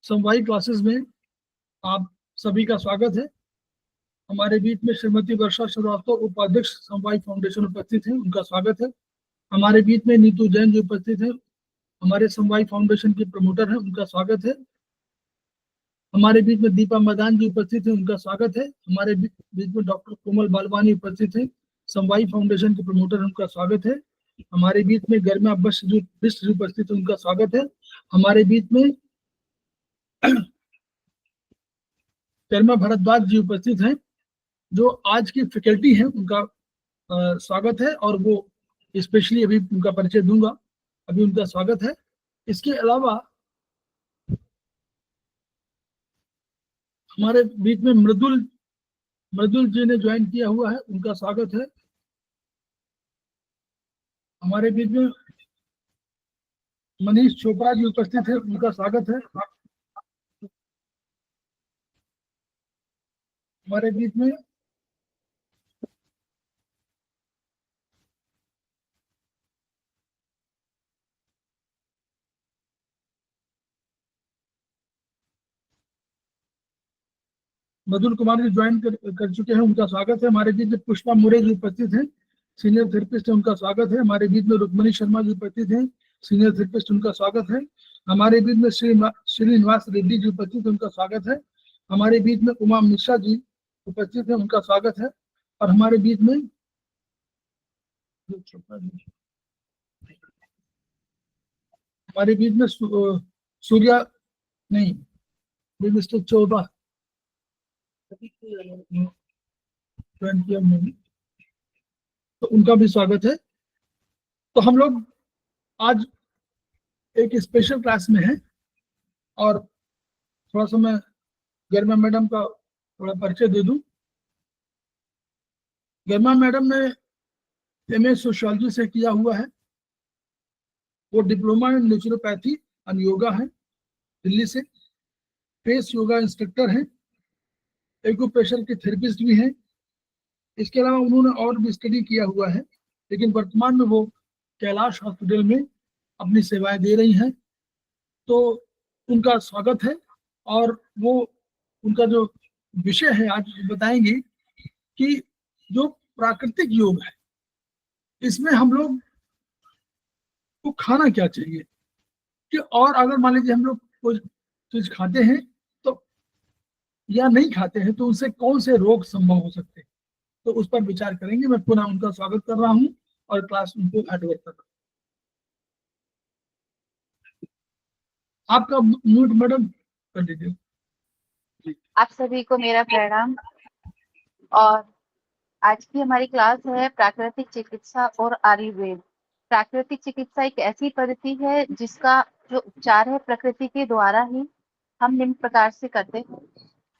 समवायी classes में आप सभी का स्वागत है। हमारे बीच में श्रीमती वर्षा श्रीवास्तव, उपाध्यक्ष समवायी फाउंडेशन, उपस्थित हैं, उनका स्वागत है। हमारे बीच में नीतू जैन जी उपस्थित है, हमारे समवायी फाउंडेशन की प्रमोटर है, उनका स्वागत है। हमारे बीच में दीपा मदान जी उपस्थित है, उनका स्वागत है। हमारे बीच में डॉक्टर कोमल बालवानी उपस्थित है, समवायी फाउंडेशन के प्रमोटर, उनका स्वागत है। हमारे बीच में गरिमा बिष्ट जी उपस्थित है, उनका स्वागत है। हमारे बीच में गरिमा भारद्वाज जी उपस्थित हैं, जो आज की फैकल्टी हैं, उनका स्वागत है और वो स्पेशली अभी उनका परिचय दूंगा, अभी उनका स्वागत है। इसके अलावा हमारे बीच में मृदुल जी ने ज्वाइन किया हुआ है, उनका स्वागत है। हमारे बीच में मनीष चोपड़ा जी उपस्थित है, उनका स्वागत है। हमारे बीच में मधुर कुमार जी ज्वाइन कर चुके हैं, उनका स्वागत है। हमारे बीच में पुष्पा मुरे जी उपस्थित हैं, सीनियर थेरेपिस्ट है, उनका स्वागत है। हमारे बीच में रुक्मणी शर्मा जी उपस्थित हैं, सीनियर थेरेपिस्ट, उनका स्वागत है। हमारे बीच में श्रीनिवास रेड्डी जी उपस्थित है, उनका स्वागत है। हमारे बीच में उमा मिश्रा जी उपस्थित है, उनका स्वागत है। और हमारे बीच में सूर्या नहीं, मिस्टर चौबा तो उनका भी स्वागत है। तो हम लोग आज एक स्पेशल क्लास में हैं और थोड़ा सा मैं गरिमा मैडम का थोड़ा परिचय दे दूं। गरिमा मैडम ने एमए सोशियोलॉजी से किया हुआ है, वो diploma in naturopathy and yoga है दिल्ली से, फेस योगा इंस्ट्रक्टर हैं, एक्यूप्रेशर के थेरेपिस्ट भी हैं। इसके अलावा उन्होंने और भी स्टडी किया हुआ है, लेकिन वर्तमान में वो कैलाश हॉस्पिटल में अपनी सेवाएं दे रही हैं। तो उनका स्वागत है और वो उनका जो विषय है आज बताएंगे कि जो प्राकृतिक योग है, इसमें हम लोग को खाना क्या चाहिए, कि और अगर मान लीजिए हम लोग कोई चीज खाते हैं तो या नहीं खाते हैं तो उनसे कौन से रोग संभव हो सकते हैं, तो उस पर विचार करेंगे। मैं पुनः उनका स्वागत कर रहा हूँ और क्लास उनको हैंड ओवर कर रहा हूँ। आपका म्यूट मैडम कर दीजिए। आप सभी को मेरा प्रणाम। और आज की हमारी क्लास है प्राकृतिक चिकित्सा और आयुर्वेद। प्राकृतिक चिकित्सा एक ऐसी पद्धति है जिसका जो उपचार है प्रकृति के द्वारा ही हम निम्न प्रकार से करते हैं।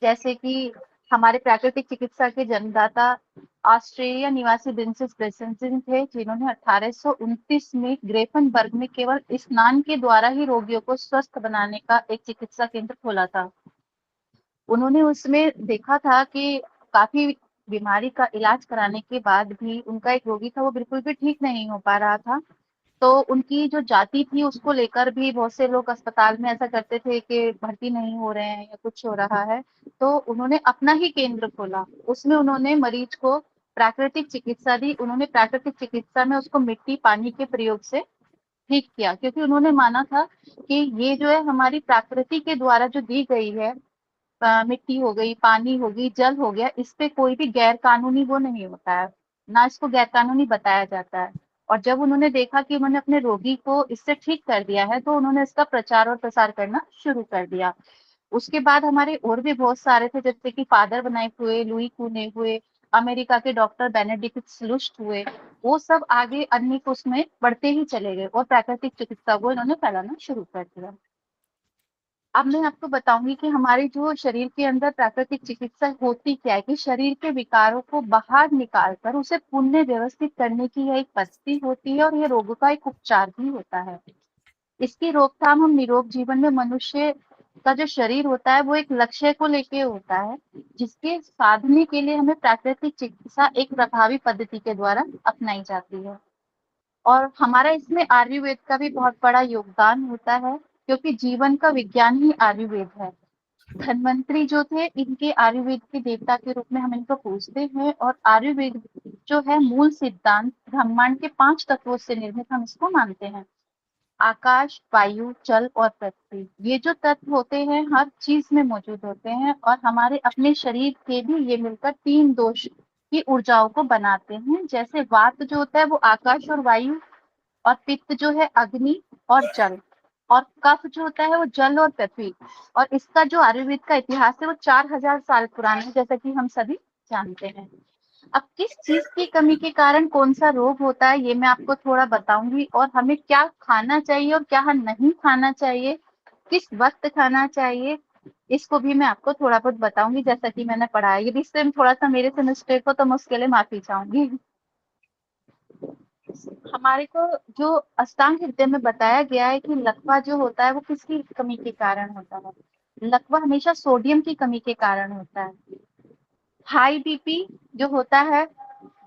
जैसे कि हमारे प्राकृतिक चिकित्सा के जन्मदाता ऑस्ट्रेलिया निवासी विंसेंट बेसेंट थे, जिन्होंने 1829 में ग्रेफनबर्ग में केवल स्नान के द्वारा ही रोगियों को स्वस्थ बनाने का एक चिकित्सा केंद्र खोला था। उन्होंने उसमें देखा था कि काफी बीमारी का इलाज कराने के बाद भी उनका एक रोगी था, वो बिल्कुल भी ठीक नहीं हो पा रहा था। तो उनकी जो जाति थी उसको लेकर भी बहुत से लोग अस्पताल में ऐसा करते थे कि भर्ती नहीं हो रहे हैं या कुछ हो रहा है, तो उन्होंने अपना ही केंद्र खोला। उसमें उन्होंने मरीज को प्राकृतिक चिकित्सा दी। उन्होंने प्राकृतिक चिकित्सा में उसको मिट्टी पानी के प्रयोग से ठीक किया, क्योंकि उन्होंने माना था कि ये जो है हमारी प्रकृति के द्वारा जो दी गई है, मिट्टी हो गई, पानी हो गई, जल हो गया, इस पे कोई भी गैर कानूनी वो नहीं होता है, ना इसको गैर कानूनी बताया जाता है। और जब उन्होंने देखा कि उन्होंने अपने रोगी को इससे ठीक कर दिया है, तो उन्होंने इसका प्रचार और प्रसार करना शुरू कर दिया। उसके बाद हमारे और भी बहुत सारे थे, जैसे कि फादर बनाइफ हुए, लुई कुने हुए, अमेरिका के डॉक्टर बेनेडिक्ट स्लुस्ट हुए, वो सब आगे अन्य उसमें बढ़ते ही चले गए और प्राकृतिक चिकित्सा को इन्होंने फैलाना शुरू कर दिया। अब मैं आपको बताऊंगी कि हमारे जो शरीर के अंदर प्राकृतिक चिकित्सा होती क्या है, कि शरीर के विकारों को बाहर निकालकर उसे पुनः व्यवस्थित करने की यह एक पद्धति होती है और यह रोगों का एक उपचार भी होता है। इसकी रोकथाम हम निरोग जीवन में मनुष्य का जो शरीर होता है वो एक लक्ष्य को लेके होता है, जिसके साधने के लिए हमें प्राकृतिक चिकित्सा एक प्रभावी पद्धति के द्वारा अपनाई जाती है। और हमारा इसमें आयुर्वेद का भी बहुत बड़ा योगदान होता है, क्योंकि जीवन का विज्ञान ही आयुर्वेद है। धन्वंतरी जो थे, इनके आयुर्वेद के देवता के रूप में हम इनको पूजते हैं, और आयुर्वेद जो है मूल सिद्धांत ब्रह्मांड के 5 तत्वों से निर्मित हम इसको मानते हैं। आकाश, वायु, जल और पृथ्वी, ये जो तत्व होते हैं हर चीज में मौजूद होते हैं, और हमारे अपने शरीर के भी ये मिलकर 3 दोष की ऊर्जाओं को बनाते हैं। जैसे वात जो होता है वो आकाश और वायु, और पित्त जो है अग्नि और जल, और कफ जो होता है वो जल और पृथ्वी। और इसका जो आयुर्वेद का इतिहास है वो 4000 साल पुराना है, जैसा कि हम सभी जानते हैं। अब किस चीज की कमी के कारण कौन सा रोग होता है ये मैं आपको थोड़ा बताऊंगी, और हमें क्या खाना चाहिए और क्या नहीं खाना चाहिए, किस वक्त खाना चाहिए, इसको भी मैं आपको थोड़ा बहुत बताऊंगी जैसा कि मैंने पढ़ा है। यदि इससे थोड़ा सा मेरे से मिस्टेक हो तो मैं उसके लिए माफी चाहूंगी। हमारे को जो अष्टांग हृदय में बताया गया है कि लकवा जो होता है वो किसकी कमी के कारण होता है। लकवा हमेशा सोडियम की कमी के कारण होता है। हाई बीपी जो होता है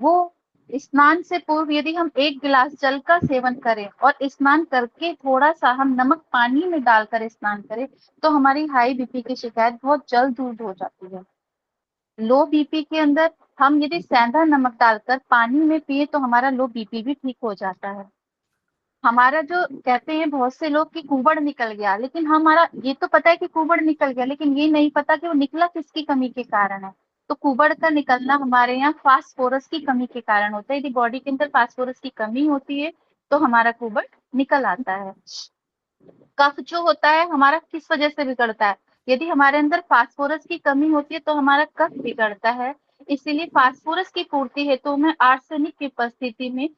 वो स्नान से पूर्व यदि हम 1 गिलास जल का सेवन करें और स्नान करके थोड़ा सा हम नमक पानी में डालकर स्नान करें तो हमारी हाई बीपी की शिकायत बहुत जल्द दूर हो जाती है। लो बीपी के अंदर हम यदि सेंधा नमक डालकर पानी में पिए तो हमारा लो बीपी भी ठीक हो जाता है। हमारा जो कहते हैं बहुत से लोग कि कुबड़ निकल गया, लेकिन हमारा ये तो पता है कि कुबड़ निकल गया, लेकिन ये नहीं पता कि वो निकला किसकी कमी के कारण है। तो कुबड़ का निकलना हमारे यहाँ फास्फोरस की कमी के कारण होता है। यदि बॉडी के अंदर फास्फोरस की कमी होती है तो हमारा कुबड़ निकल आता है। कफ जो होता है हमारा किस वजह से बिगड़ता है, यदि हमारे अंदर फास्फोरस की कमी होती है तो हमारा कफ बिगड़ता है। इसीलिए फास्फोरस की पूर्ति हेतु तो हमें आर्सेनिक की उपस्थिति में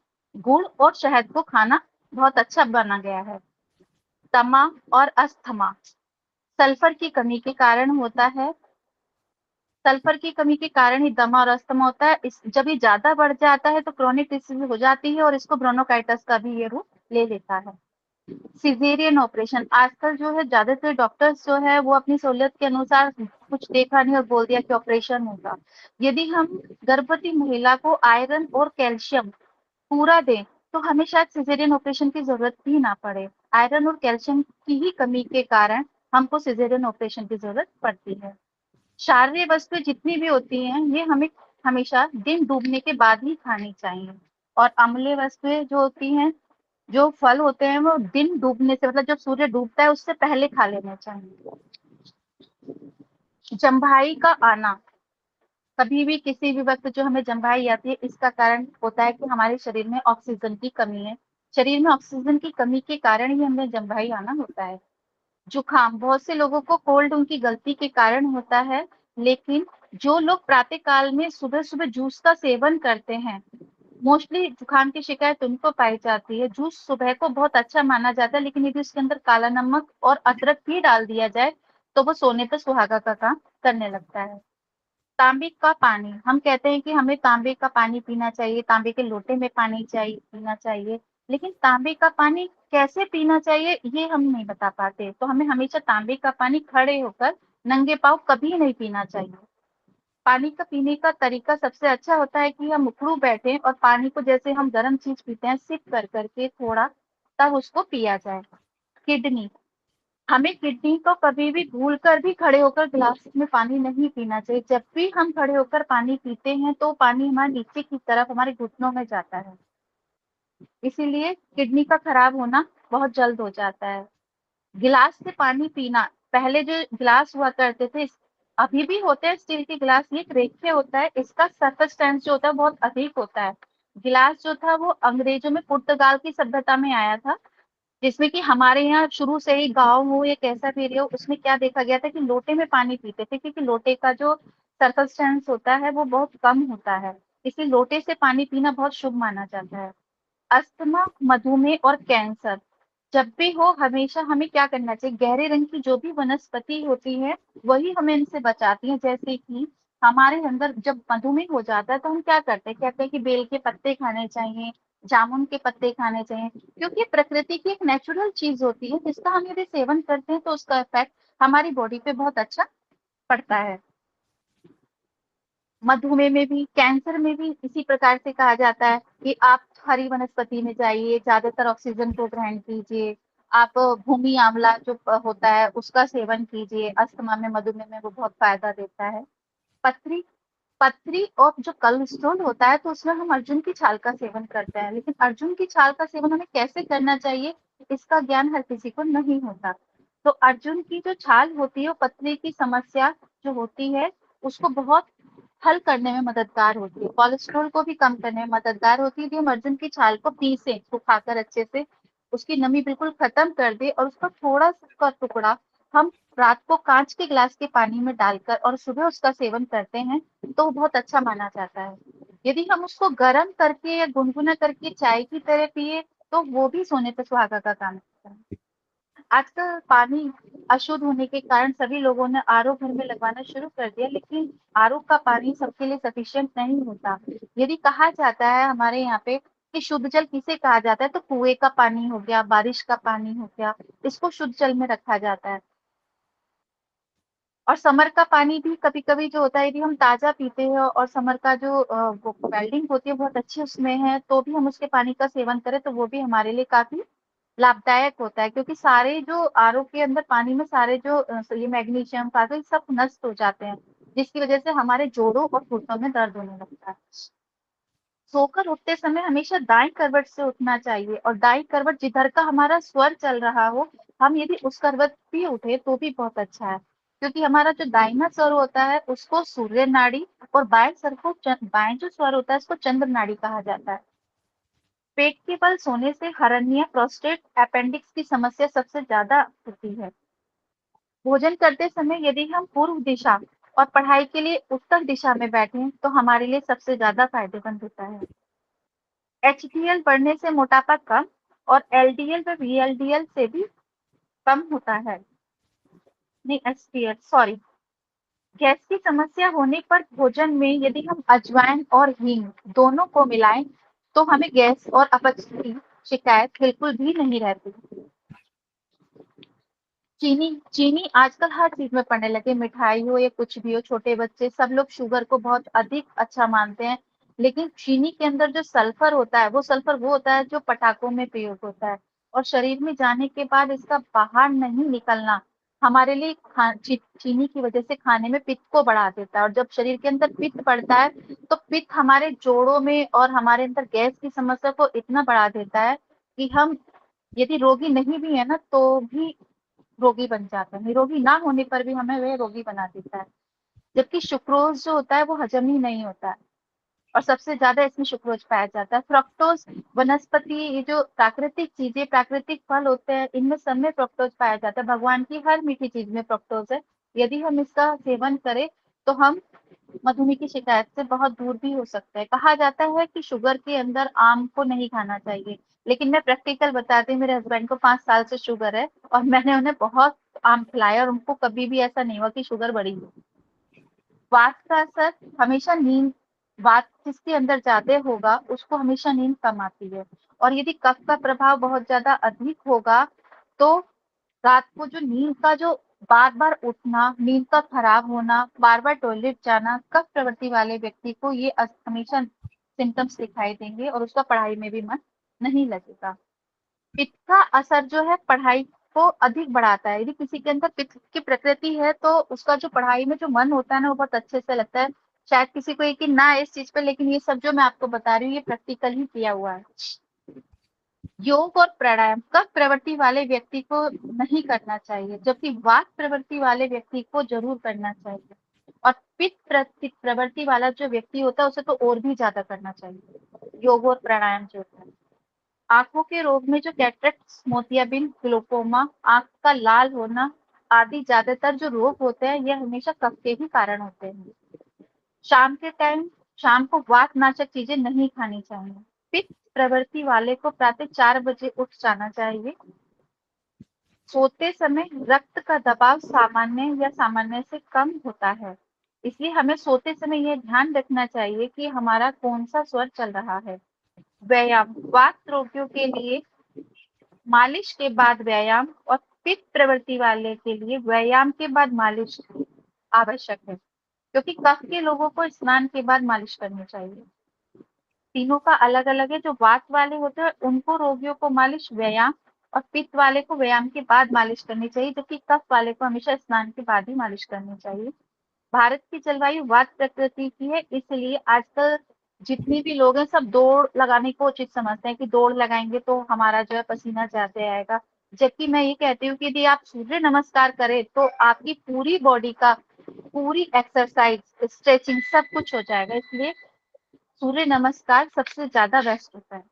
गुड़ और शहद को खाना बहुत अच्छा बना गया है। दमा और अस्थमा सल्फर की कमी के कारण होता है। सल्फर की कमी के कारण ही दमा और अस्थमा होता है। जब ये ज्यादा बढ़ जाता है तो क्रोनिक डिसीज हो जाती है और इसको ब्रोनोकाइटिस का भी ये रूप ले लेता है। सिजेरियन ऑपरेशन आजकल जो है ज्यादातर डॉक्टर्स जो है वो अपनी सहूलियत के अनुसार कुछ देखा नहीं और बोल दिया कि ऑपरेशन होगा। यदि हम गर्भवती महिला को आयरन और कैल्शियम पूरा दें तो हमें शायद सिजेरियन ऑपरेशन की जरूरत भी ना पड़े। आयरन और कैल्शियम की ही कमी के कारण हमको सिजेरियन ऑपरेशन की जरूरत पड़ती है। क्षारीय वस्तुएं जितनी भी होती हैं ये हमें हमेशा दिन डूबने के बाद ही खानी चाहिए, और अम्लीय वस्तुएं जो होती हैं, जो फल होते हैं वो दिन डूबने से मतलब जब सूर्य डूबता है उससे पहले खा लेने चाहिए। जम्भाई का आना, कभी भी किसी भी वक्त जो हमें जम्भाई आती है इसका कारण होता है कि हमारे शरीर में ऑक्सीजन की कमी है। शरीर में ऑक्सीजन की कमी के कारण ही हमें जम्भाई आना होता है। जुकाम, बहुत से लोगों को कोल्ड उनकी गलती के कारण होता है, लेकिन जो लोग प्रातः काल में सुबह सुबह जूस का सेवन करते हैं मोस्टली जुकाम की शिकायत उनको पाई जाती है। जूस सुबह को बहुत अच्छा माना जाता है, लेकिन यदि उसके अंदर काला नमक और अदरक भी डाल दिया जाए तो वो सोने पे सुहागा का काम करने लगता है। तांबे का पानी, हम कहते हैं कि हमें तांबे का पानी पीना चाहिए, तांबे के लोटे में पानी चाहिए पीना चाहिए, लेकिन तांबे का पानी कैसे पीना चाहिए ये हम नहीं बता पाते। तो हमें हमेशा तांबे का पानी खड़े होकर नंगे पांव कभी नहीं पीना चाहिए। पानी का पीने का तरीका सबसे अच्छा होता है कि हम उखड़ू बैठे और पानी को जैसे हम गर्म चीज पीते हैं सिप कर करके थोड़ा, तब उसको पिया जाए। किडनी, हमें किडनी को कभी भी भूल कर भी खड़े होकर गिलास में पानी नहीं पीना चाहिए। जब भी हम खड़े होकर पानी पीते हैं तो पानी हमारे नीचे की तरफ हमारे घुटनों में जाता है, इसीलिए किडनी का खराब होना बहुत जल्द हो जाता है। गिलास से पानी पीना, पहले जो गिलास हुआ करते थे अभी भी होते हैं स्टील के गिलास, ये एक रेखीय होता है, इसका सरफेस टेंस जो होता है बहुत अधिक होता है। गिलास जो था वो अंग्रेजों में पुर्तगाल की सभ्यता में आया था, जिसमें कि हमारे यहाँ शुरू से ही गाँव हो या कैसा भी एरिया हो उसमें क्या देखा गया था कि लोटे में पानी पीते थे, क्योंकि लोटे का जो सरफेस टेंस होता है वो बहुत कम होता है, इसलिए लोटे से पानी पीना बहुत शुभ माना जाता है। अस्थमा, मधुमेह और कैंसर जब भी हो हमेशा हमें क्या करना चाहिए, गहरे रंग की जो भी वनस्पति होती है वही हमें इनसे बचाती है। जैसे कि हमारे अंदर जब मधुमेह हो जाता है तो हम क्या करते हैं, कहते हैं कि बेल के पत्ते खाने चाहिए, जामुन के पत्ते खाने चाहिए, क्योंकि प्रकृति की एक नेचुरल चीज होती है जिसका हम यदि सेवन करते हैं तो उसका इफेक्ट हमारी बॉडी पे बहुत अच्छा पड़ता है। मधुमेह में भी, कैंसर में भी इसी प्रकार से कहा जाता है कि आप हरी वनस्पति में जाइए, ज्यादातर ऑक्सीजन को ग्रहण कीजिए, आप भूमि आंवला जो होता है उसका सेवन कीजिए, अस्थमा में, मधुमेह में वो बहुत फायदा देता है। पथरी पथरी और जो कोलेस्ट्रॉल होता है तो उसमें हम अर्जुन की छाल का सेवन करते हैं, लेकिन अर्जुन की छाल का सेवन हमें कैसे करना चाहिए इसका ज्ञान हर किसी को नहीं होता। तो अर्जुन की जो छाल होती है वो पथरी की समस्या जो होती है उसको बहुत हल करने में मददगार होती है, कोलेस्ट्रॉल को भी कम करने में मददगार होती है। यदि हम अर्जुन की छाल को पीसे सुखाकर अच्छे से, उसकी नमी बिल्कुल खत्म कर दे और उसका थोड़ा सा टुकड़ा हम रात को कांच के ग्लास के पानी में डालकर और सुबह उसका सेवन करते हैं तो वो बहुत अच्छा माना जाता है। यदि हम उसको गर्म करके या गुनगुना करके चाय की तरह पिए तो वो भी सोने पे सुहागा का काम करता है। आजकल पानी अशुद्ध होने के कारण सभी लोगों ने आरओ घर में लगवाना शुरू कर दिया, लेकिन आरओ का पानी सबके लिए सफिशिएंट नहीं होता। यदि कहा जाता है हमारे यहाँ पे कि शुद्ध जल किसे कहा जाता है तो कुएं का पानी हो गया, बारिश का पानी हो गया, इसको शुद्ध जल में रखा जाता है। और समर का पानी भी कभी कभी जो होता है यदि हम ताजा पीते हैं और समर का जो वेल्डिंग होती है बहुत अच्छी उसमें है तो भी हम उसके पानी का सेवन करें तो वो भी हमारे लिए काफी लाभदायक होता है, क्योंकि सारे जो आरओ के अंदर पानी में सारे जो ये मैग्नीशियम फास्फोरस सब नष्ट हो जाते हैं, जिसकी वजह से हमारे जोड़ों और घुटनों में दर्द होने लगता है। सोकर उठते समय हमेशा दाएं करवट से उठना चाहिए और दाएं करवट जिधर का हमारा स्वर चल रहा हो हम यदि उस करवट भी उठे तो भी बहुत अच्छा है, क्योंकि हमारा जो दाहिना स्वर होता है उसको सूर्य नाड़ी और बाएं स्वर को बाएं जो स्वर होता है उसको चंद्र नाड़ी कहा जाता है। पेट के बल सोने से हर्निया, प्रोस्टेट, अपेंडिक्स की समस्या सबसे ज्यादा होती है। भोजन करते समय यदि हम पूर्व दिशा और पढ़ाई के लिए उत्तर दिशा में बैठें तो हमारे लिए सबसे ज्यादा फायदेमंद होता है। एचडीएल बढ़ने से मोटापा कम और एलडीएल व वीएलडीएल से भी कम होता है। नहीं, एचडीएल सॉरी। गैस की समस्या होने पर भोजन में यदि हम अजवाइन और हींग दोनों को मिलाएं तो हमें गैस और अपच की शिकायत बिल्कुल भी नहीं रहती। चीनी चीनी आजकल हर चीज में पड़ने लगे, मिठाई हो या कुछ भी हो, छोटे बच्चे सब लोग शुगर को बहुत अधिक अच्छा मानते हैं, लेकिन चीनी के अंदर जो सल्फर होता है वो होता है जो पटाखों में प्रयोग होता है और शरीर में जाने के बाद इसका बाहर नहीं निकलना हमारे लिए चीनी की वजह से खाने में पित्त को बढ़ा देता है, और जब शरीर के अंदर पित्त बढ़ता है तो पित्त हमारे जोड़ों में और हमारे अंदर गैस की समस्या को इतना बढ़ा देता है कि हम यदि रोगी नहीं भी है ना तो भी रोगी बन जाता है, निरोगी ना होने पर भी हमें वह रोगी बना देता है। जबकि सुक्रोज जो होता है वो हजम ही नहीं होता है और सबसे ज्यादा इसमें सुक्रोज पाया जाता है। फ्रक्टोज वनस्पति, ये जो प्राकृतिक चीजें, प्राकृतिक फल होते हैं इनमें सब में फ्रक्टोज पाया जाता है। भगवान की हर मीठी चीज में फ्रक्टोज है। यदि हम इसका सेवन करें तो हम मधुमेह की शिकायत से बहुत दूर भी हो सकते हैं। कहा जाता है कि शुगर के अंदर आम को नहीं खाना चाहिए, लेकिन मैं प्रैक्टिकल बताती हूँ, मेरे हस्बैंड को 5 साल से शुगर है और मैंने उन्हें बहुत आम खिलाया और उनको कभी भी ऐसा नहीं हुआ कि शुगर बढ़ी हो। वात का असर हमेशा नींद, वात जिसके अंदर ज्यादा होगा उसको हमेशा नींद कम आती है, और यदि कफ का प्रभाव बहुत ज्यादा अधिक होगा तो रात को जो नींद का जो बार बार उठना, नींद का खराब होना, बार बार टॉयलेट जाना, कफ प्रवृत्ति वाले व्यक्ति को ये हमेशा सिम्टम्स दिखाई देंगे और उसका पढ़ाई में भी मन नहीं लगेगा। पित्त का असर जो है पढ़ाई को अधिक बढ़ाता है। यदि किसी के अंदर पित्त की प्रकृति है तो उसका जो पढ़ाई में जो मन होता है ना वो बहुत अच्छे से लगता है। शायद किसी को यकीन ना है इस चीज पे, लेकिन ये सब जो मैं आपको बता रही हूँ ये प्रैक्टिकल ही किया हुआ है। योग और प्राणायाम कफ प्रवृत्ति वाले व्यक्ति को नहीं करना चाहिए, जबकि वात प्रवृत्ति वाले व्यक्ति को जरूर करना चाहिए, और पित्त प्रवृत्ति वाला जो व्यक्ति होता है उसे तो और भी ज्यादा करना चाहिए योग और प्राणायाम जो होता है। आंखों के रोग में जो कैटरेक्ट, मोतियाबिंद, ग्लूकोमा, आंख का लाल होना आदि ज्यादातर जो रोग होते हैं यह हमेशा कफ के ही कारण होते हैं। शाम के टाइम, शाम को वात नाशक चीजें नहीं खानी चाहिए। पित्त प्रवृत्ति वाले को प्रातः 4 बजे उठ जाना चाहिए। सोते समय रक्त का दबाव सामान्य या सामान्य से कम होता है, इसलिए हमें सोते समय यह ध्यान रखना चाहिए कि हमारा कौन सा स्वर चल रहा है। व्यायाम वात रोगियों के लिए मालिश के बाद व्यायाम और पित्त प्रवृत्ति वाले के लिए व्यायाम के बाद मालिश आवश्यक है, क्योंकि कफ के लोगों को स्नान के बाद मालिश करनी चाहिए। तीनों का अलग अलग है। जो वात वाले होते हैं उनको रोगियों को मालिश व्यायाम और पित्त वाले को व्यायाम के बाद मालिश करनी चाहिए, जबकि कफ वाले को हमेशा स्नान के बाद ही मालिश करनी चाहिए। भारत की जलवायु वात प्रकृति की है, इसलिए आजकल जितने भी लोग हैं सब दौड़ लगाने को उचित समझते हैं कि दौड़ लगाएंगे तो हमारा जो है पसीना ज्यादा आएगा। जबकि मैं ये कहती हूँ कि यदि आप सूर्य नमस्कार करें तो आपकी पूरी बॉडी का पूरी एक्सरसाइज, स्ट्रेचिंग सब कुछ हो जाएगा। इसलिए सूर्य नमस्कार सबसे ज्यादा बेस्ट होता है।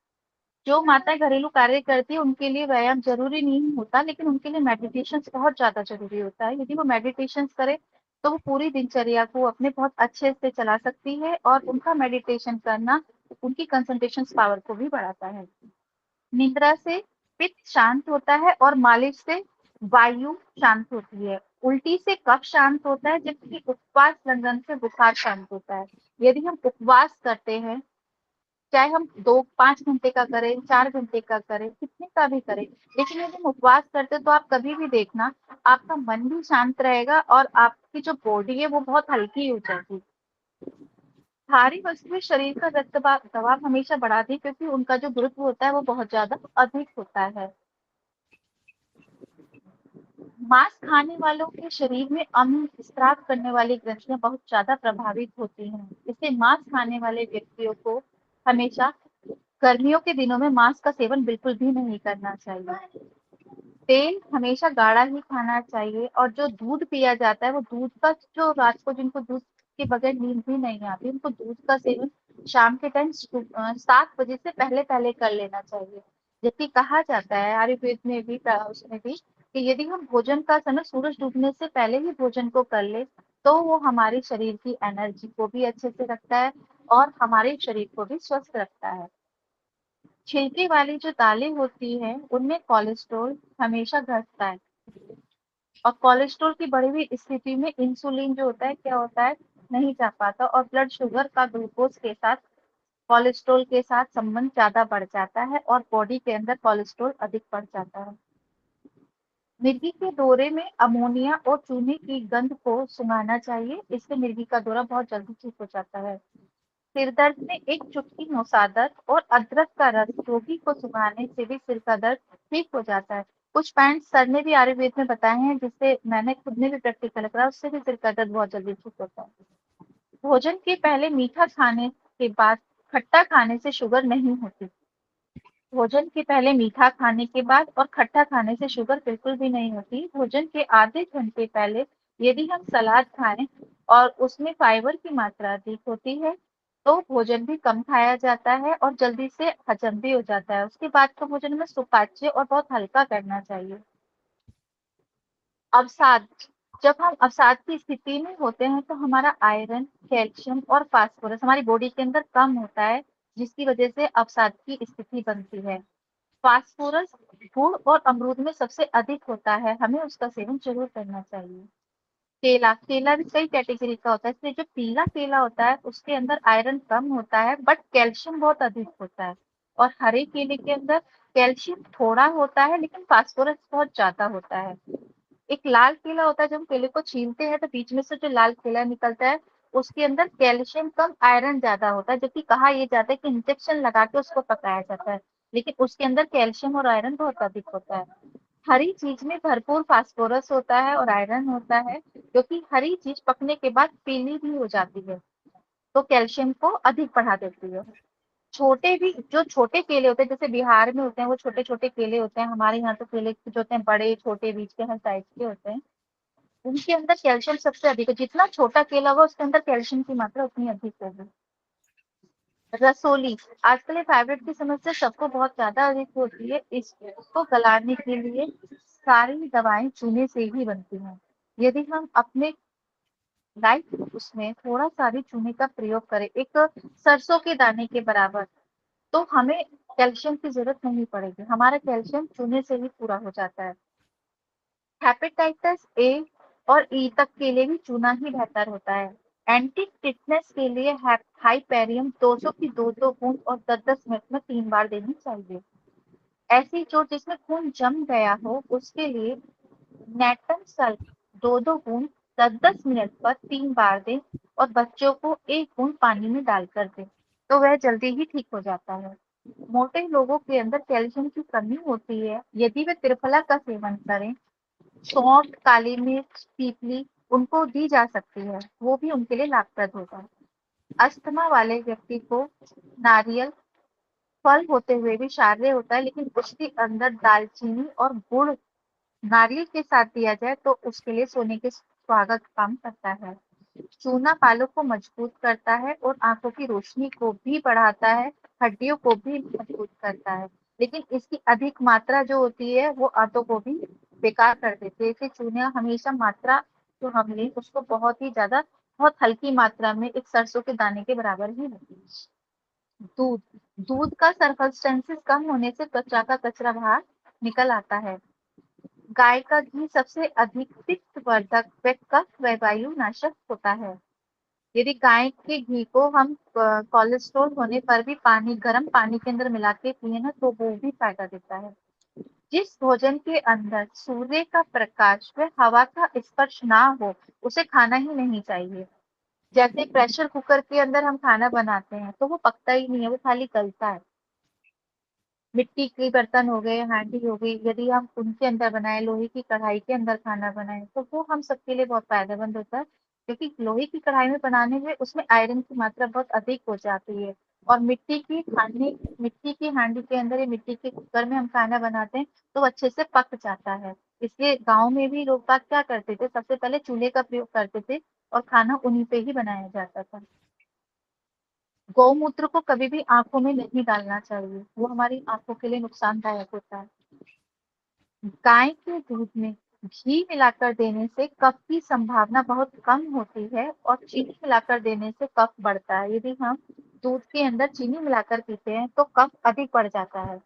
जो माताएं घरेलू कार्य करती है उनके लिए व्यायाम जरूरी नहीं होता, लेकिन उनके लिए मेडिटेशन बहुत ज्यादा जरूरी होता है। यदि वो मेडिटेशन करे तो वो पूरी दिनचर्या को अपने बहुत अच्छे से चला सकती है, और उनका मेडिटेशन करना उनकी कंसंट्रेशन पावर को भी बढ़ाता है। निद्रा से पित्त शांत होता है और मालिश से वायु शांत होती है। उल्टी से कफ शांत होता है, जबकि उपवास लंघन से बुखार शांत होता है। यदि हम उपवास करते हैं, चाहे हम 2-5 घंटे का करें, 4 घंटे का करें, कितने का भी करें, लेकिन यदि हम उपवास करते हैं तो आप कभी भी देखना आपका मन भी शांत रहेगा और आपकी जो बॉडी है वो बहुत हल्की हो जाएगी। भारी वस्तुएं शरीर का रक्त दबाव हमेशा बढ़ाती है, क्योंकि उनका जो गुरुत्व होता है वो बहुत ज्यादा अधिक होता है। मांस खाने वालों के शरीर में अम्ल स्राव करने वाली ग्रंथियां बहुत ज्यादा प्रभावित होती हैं। इससे मांस खाने वाले व्यक्तियों को हमेशा गर्मियों के दिनों में मांस का सेवन बिल्कुल भी नहीं करना चाहिए। तेल हमेशा गाढ़ा ही खाना चाहिए, और जो दूध पिया जाता है वो दूध का, जो रात को जिनको दूध के बगैर नींद भी नहीं आती उनको दूध का सेवन शाम के टाइम 7 बजे से पहले पहले कर लेना चाहिए। जबकि कहा जाता है आयुर्वेद में भी, उसमें भी, कि यदि हम भोजन का समय सूरज डूबने से पहले ही भोजन को कर ले तो वो हमारे शरीर की एनर्जी को भी अच्छे से रखता है और हमारे शरीर को भी स्वस्थ रखता है। छिलके वाली जो दालें होती हैं उनमें कोलेस्ट्रॉल हमेशा घटता है, और कोलेस्ट्रॉल की बढ़ी हुई स्थिति में इंसुलिन जो होता है क्या होता है, नहीं जा पाता, और ब्लड शुगर का ग्लूकोज के साथ कोलेस्ट्रॉल के साथ संबंध ज्यादा बढ़ जाता है और बॉडी के अंदर कोलेस्ट्रॉल अधिक बढ़ जाता है। मिर्गी के दौरे में अमोनिया और चूने की गंध को सुंघाना चाहिए, इससे मिर्गी का दौरा बहुत जल्दी ठीक हो जाता है। सिर दर्द में एक चुटकी नौसादर और अदरक का रस रोगी को सुंघाने से भी सिर का दर्द ठीक हो जाता है। कुछ पॉइंट सर ने भी आयुर्वेद में बताए हैं, जिससे मैंने खुद ने भी प्रैक्टिकल करा, उससे भी सिर का दर्द बहुत जल्दी ठीक होता है। भोजन के पहले मीठा खाने के बाद खट्टा खाने से शुगर नहीं होती। भोजन के पहले मीठा खाने के बाद और खट्टा खाने से शुगर बिल्कुल भी नहीं होती। भोजन के आधे घंटे पहले यदि हम सलाद खाएं और उसमें फाइबर की मात्रा अधिक होती है तो भोजन भी कम खाया जाता है और जल्दी से हजम भी हो जाता है। उसके बाद का भोजन में सुपाच्य और बहुत हल्का करना चाहिए। अवसाद, जब हम अवसाद की स्थिति में होते हैं तो हमारा आयरन, कैल्शियम और फास्फोरस हमारी बॉडी के अंदर कम होता है, जिसकी वजह से अवसाद की स्थिति बनती है। फास्फोरस गुड़ और अमरूद में सबसे अधिक होता है, हमें उसका सेवन जरूर करना चाहिए। केला, केला भी कई कैटेगरी का होता है, इसलिए जो पीला केला होता है उसके अंदर आयरन कम होता है बट कैल्शियम बहुत अधिक होता है, और हरे केले के अंदर कैल्शियम थोड़ा होता है लेकिन फास्फोरस बहुत ज्यादा होता है। एक लाल केला होता है, जब हम केले को छीलते हैं तो बीच में से जो लाल केला निकलता है उसके अंदर कैल्शियम कम आयरन ज्यादा होता है, जबकि कहा यह जाता है कि इंजेक्शन लगा के उसको पकाया जाता है, लेकिन उसके अंदर कैल्शियम और आयरन बहुत अधिक होता है। हरी चीज में भरपूर फास्फोरस होता है और आयरन होता है, क्योंकि हरी चीज पकने के बाद पीली भी हो जाती है तो कैल्शियम को अधिक बढ़ा देती है। छोटे भी, जो छोटे केले होते हैं जैसे बिहार में होते हैं वो छोटे छोटे केले होते हैं, हमारे यहाँ तो केले जो होते हैं बड़े छोटे बीच के हर साइज के होते हैं, उनके अंदर कैल्शियम सबसे अधिक है। जितना छोटा केला होगा उसके अंदर कैल्शियम की मात्रा उतनी अधिक होगी। रसोली, आजकल ये थायराइड की समस्या सबको बहुत ज्यादा अधिक होती है, इसको गलाने के लिए सारी दवाएं चूने से ही बनती हैं। यदि हम अपने लाइफ उसमें थोड़ा सा भी चूने का प्रयोग करें, एक सरसों के दाने के बराबर, तो हमें कैल्शियम की जरूरत नहीं पड़ेगी, हमारा कैल्शियम चूने से ही पूरा हो जाता है। हेपेटाइटिस ए और ई तक के लिए भी चूना ही बेहतर होता है। एंटी टिटनेस के लिए हाइपेरियम 200 की 2-2 बूंद और 10-10 मिनट में 3 बार देनी चाहिए। ऐसी चोट जिसमें खून जम गया हो उसके लिए नेटम सल्फ 2-2 बूंद 10-10 मिनट पर 3 बार दें, और बच्चों को 1 बूंद पानी में डालकर दें तो वह जल्दी ही ठीक हो जाता है। मोटे लोगों के अंदर कैल्शियम की कमी होती है, यदि वे त्रिफला का सेवन करें, सौंठ, काली मिर्च, पीपली उनको दी जा सकती है, वो भी उनके लिए लाभप्रद होगा। अस्थमा वाले व्यक्ति को नारियल फल होते हुए भी क्षारीय होता है, लेकिन उसके अंदर दालचीनी और गुड़ नारियल के साथ दिया जाए तो उसके लिए सोने के सुहागा का काम करता है। चूना बालों को मजबूत करता है और आंखों की रोशनी को भी बढ़ाता है, हड्डियों को भी मजबूत करता है, लेकिन इसकी अधिक मात्रा जो होती है वो आंतों को भी बेकार कर देती है। इसलिए चूना हमेशा मात्रा जो हम लें उसको बहुत ही ज्यादा, बहुत हल्की मात्रा में, एक सरसों के दाने के बराबर ही होती है। दूध, दूध का सर्कमस्टेंसेस कम होने से त्वचा का कचरा बाहर निकल आता है। गाय का घी सबसे अधिक पित्तवर्धक व कफ व वायु नाशक होता है। यदि गाय के घी को हम कोलेस्ट्रॉल होने पर भी पानी, गर्म पानी के अंदर मिला के पिए ना तो वो भी फायदा देता है। जिस भोजन के अंदर सूर्य का प्रकाश व हवा का स्पर्श ना हो उसे खाना ही नहीं चाहिए। जैसे प्रेशर कुकर के अंदर हम खाना बनाते हैं तो वो पकता ही नहीं है, वो खाली गलता है। मिट्टी के बर्तन हो गए, हांडी हो गई, यदि हम उनके अंदर बनाए, लोहे की कढ़ाई के अंदर खाना बनाए तो वो हम सबके लिए बहुत फायदेमंद होता है, क्योंकि लोहे की कढ़ाई में बनाने में उसमें आयरन की मात्रा बहुत अधिक हो जाती है। और मिट्टी की हांडी के अंदर या मिट्टी के कुकर में हम खाना बनाते हैं तो वो अच्छे से पक जाता है। इसलिए गाँव में भी लोग बाग क्या करते थे, सबसे पहले चूल्हे का प्रयोग करते थे और खाना उन्हीं पे ही बनाया जाता था। गौमूत्र को कभी भी आंखों में नहीं डालना चाहिए, वो हमारी आंखों के लिए नुकसानदायक होता है। गाय के दूध में घी मिलाकर देने से कफ की संभावना बहुत कम होती है और चीनी मिलाकर देने से कफ बढ़ता है। यदि हम दूध के अंदर चीनी मिलाकर पीते हैं तो कफ अधिक बढ़ जाता है।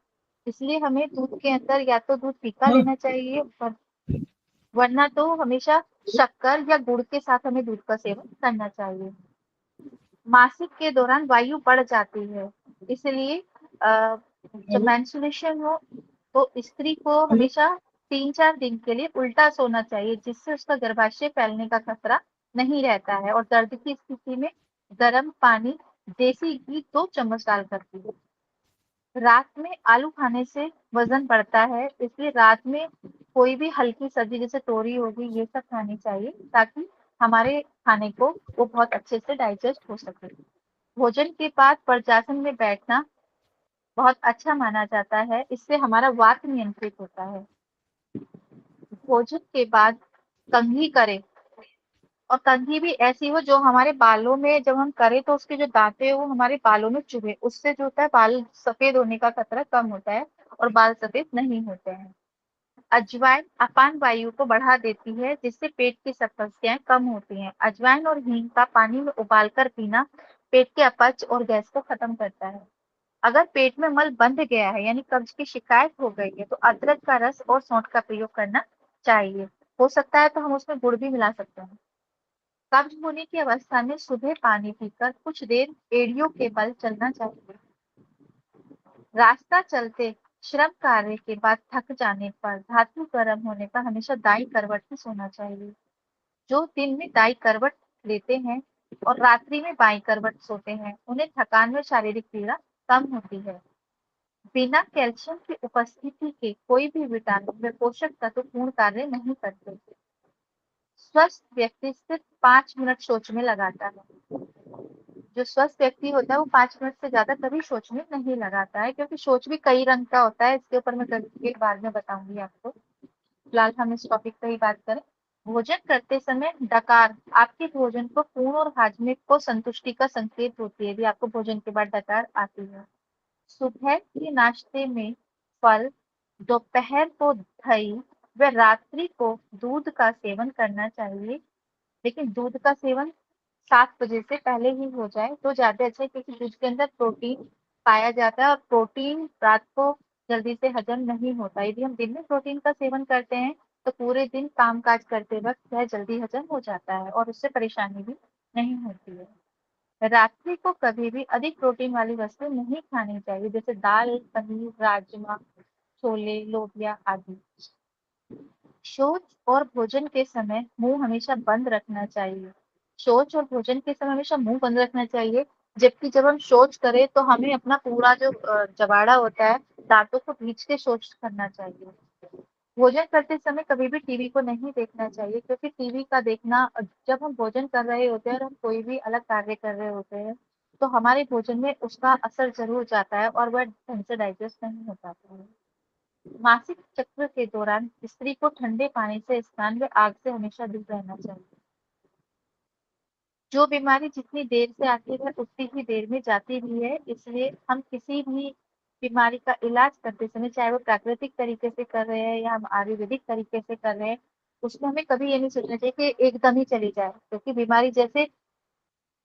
इसलिए हमें दूध के अंदर या तो दूध फीका हाँ, लेना चाहिए, वरना तो हमेशा शक्कर या गुड़ के साथ हमें दूध का सेवन करना चाहिए। मासिक के दौरान वायु बढ़ जाती है, इसलिए जब हेलो मेंस्ट्रुएशन हो तो स्त्री को हेलो। हमेशा 3-4 दिन के लिए उल्टा सोना चाहिए, जिससे उसका गर्भाशय फैलने का खतरा नहीं रहता है। और दर्द की स्थिति में गर्म पानी, देसी घी 2 चम्मच डालकर पिए। रात में आलू खाने से वजन बढ़ता है, इसलिए रात में कोई भी हल्की सब्जी जैसे तोरी होगी ये सब खानी चाहिए, ताकि हमारे खाने को वो बहुत अच्छे से डाइजेस्ट हो सके। भोजन के बाद वर्जासन में बैठना बहुत अच्छा माना जाता है, इससे हमारा वात नियंत्रित होता है। भोजन के बाद कंघी करें, और कंघी भी ऐसी हो जो हमारे बालों में, जब हम करें तो उसके जो दांते हैं वो हमारे बालों में चुभे, उससे जो होता है बाल सफेद होने का खतरा कम होता है और बाल सफेद नहीं होते हैं। अजवाइन अपान वायु को बढ़ा देती है, जिससे पेट की समस्याएं कम होती हैं। अजवाइन और हींग का पानी में उबालकर पीना पेट के अपच और गैस को खत्म करता है। अगर पेट में मल बंध गया है यानी कब्ज की शिकायत हो गई है तो अदरक का रस और सौंठ का प्रयोग करना चाहिए। हो सकता है तो हम उसमें गुड़ भी मिला सकते हैं। कब्ज होने की अवस्था में सुबह पानी पीकर कुछ देर एड़ियों के बल चलना चाहिए। रास्ता चलते श्रम कार्य के बाद थक जाने पर धातु गर्म होने पर हमेशा दाई करवट में सोना चाहिए। जो दिन में दाई करवट लेते हैं और रात्रि में बाई करवट सोते हैं, उन्हें थकान व शारीरिक पीड़ा कम होती है। बिना कैल्शियम की उपस्थिति के कोई भी विटामिन व पोषक तत्व पूर्ण कार्य नहीं करते। स्वस्थ व्यक्ति सिर्फ 5 मिनट सोच में लगाता है। जो स्वस्थ व्यक्ति होता है वो 5 मिनट से ज्यादा कभी सोच में नहीं लगाता है, क्योंकि सोच भी कई रंग का होता है। इसके ऊपर मैं कभी एक बार में बताऊंगी आपको। फिलहाल हम इस टॉपिक पर ही बात करें। भोजन करते समय डकार आपके भोजन को पूर्ण और हाजमे को संतुष्टि का संकेत होती है, यदि आपको भोजन के बाद डकार आती है। सुबह के नाश्ते में फल, दोपहर को दही व रात्रि को दूध का सेवन करना चाहिए, लेकिन दूध का सेवन 7 बजे से पहले ही हो जाए तो ज्यादा अच्छा है, क्योंकि दूध के अंदर प्रोटीन पाया जाता है और प्रोटीन रात को जल्दी से हजम नहीं होता। यदि हम दिन में प्रोटीन का सेवन करते हैं तो पूरे दिन काम काज करते वक्त वह जल्दी हजम हो जाता है और उससे परेशानी भी नहीं होती है। रात्रि को कभी भी अधिक प्रोटीन वाली वस्तु नहीं खानी चाहिए, जैसे दाल, पनीर, राजमा, छोले, लोबिया आदि। शौच और भोजन के समय मुंह हमेशा बंद रखना चाहिए। शौच और भोजन के समय हमेशा मुंह बंद रखना चाहिए। जबकि जब हम शौच करें तो हमें अपना पूरा जो जबाड़ा होता है दांतों को भींच के शौच करना चाहिए। भोजन करते समय कभी भी टीवी को नहीं देखना चाहिए, क्योंकि टीवी का देखना, जब हम भोजन कर रहे होते हैं और हम कोई भी अलग कार्य कर रहे होते हैं, तो हमारे भोजन में उसका असर ज़रूर जाता है और वह ढंग से डाइजेस्ट नहीं हो पाता है। मासिक चक्र के दौरान स्त्री को ठंडे पानी से स्नान व आग से हमेशा दूर रहना चाहिए। जो बीमारी जितनी देर से आती है उतनी ही देर में जाती भी है, इसलिए हम किसी भी बीमारी का इलाज करते समय, चाहे वो प्राकृतिक तरीके से कर रहे हैं या हम आयुर्वेदिक तरीके से कर रहे हैं, उसमें हमें कभी ये नहीं सोचना चाहिए कि एकदम ही चली जाए, क्योंकि बीमारी जैसे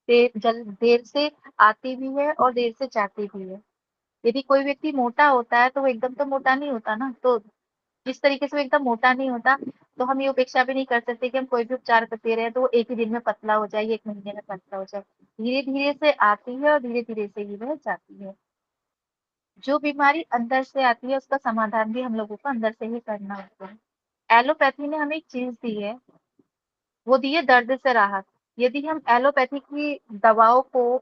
देर से आती भी है और देर से जाती भी है। यदि कोई व्यक्ति मोटा होता है तो वो एकदम तो मोटा नहीं होता ना, तो जिस तरीके से वो एकदम मोटा नहीं होता, तो हम ये अपेक्षा भी नहीं कर सकते कि हम कोई भी उपचार करते रहे तो वो एक ही दिन में पतला हो जाए, 1 महीने में पतला हो जाए। धीरे-धीरे से आती है और धीरे-धीरे से ही वह जाती है। जो बीमारी अंदर से आती है उसका समाधान भी हम लोगों को अंदर से ही करना होता है। एलोपैथी ने हमें एक चीज़ दी है, वो दी है दर्द से राहत। यदि हम एलोपैथी की दवाओं को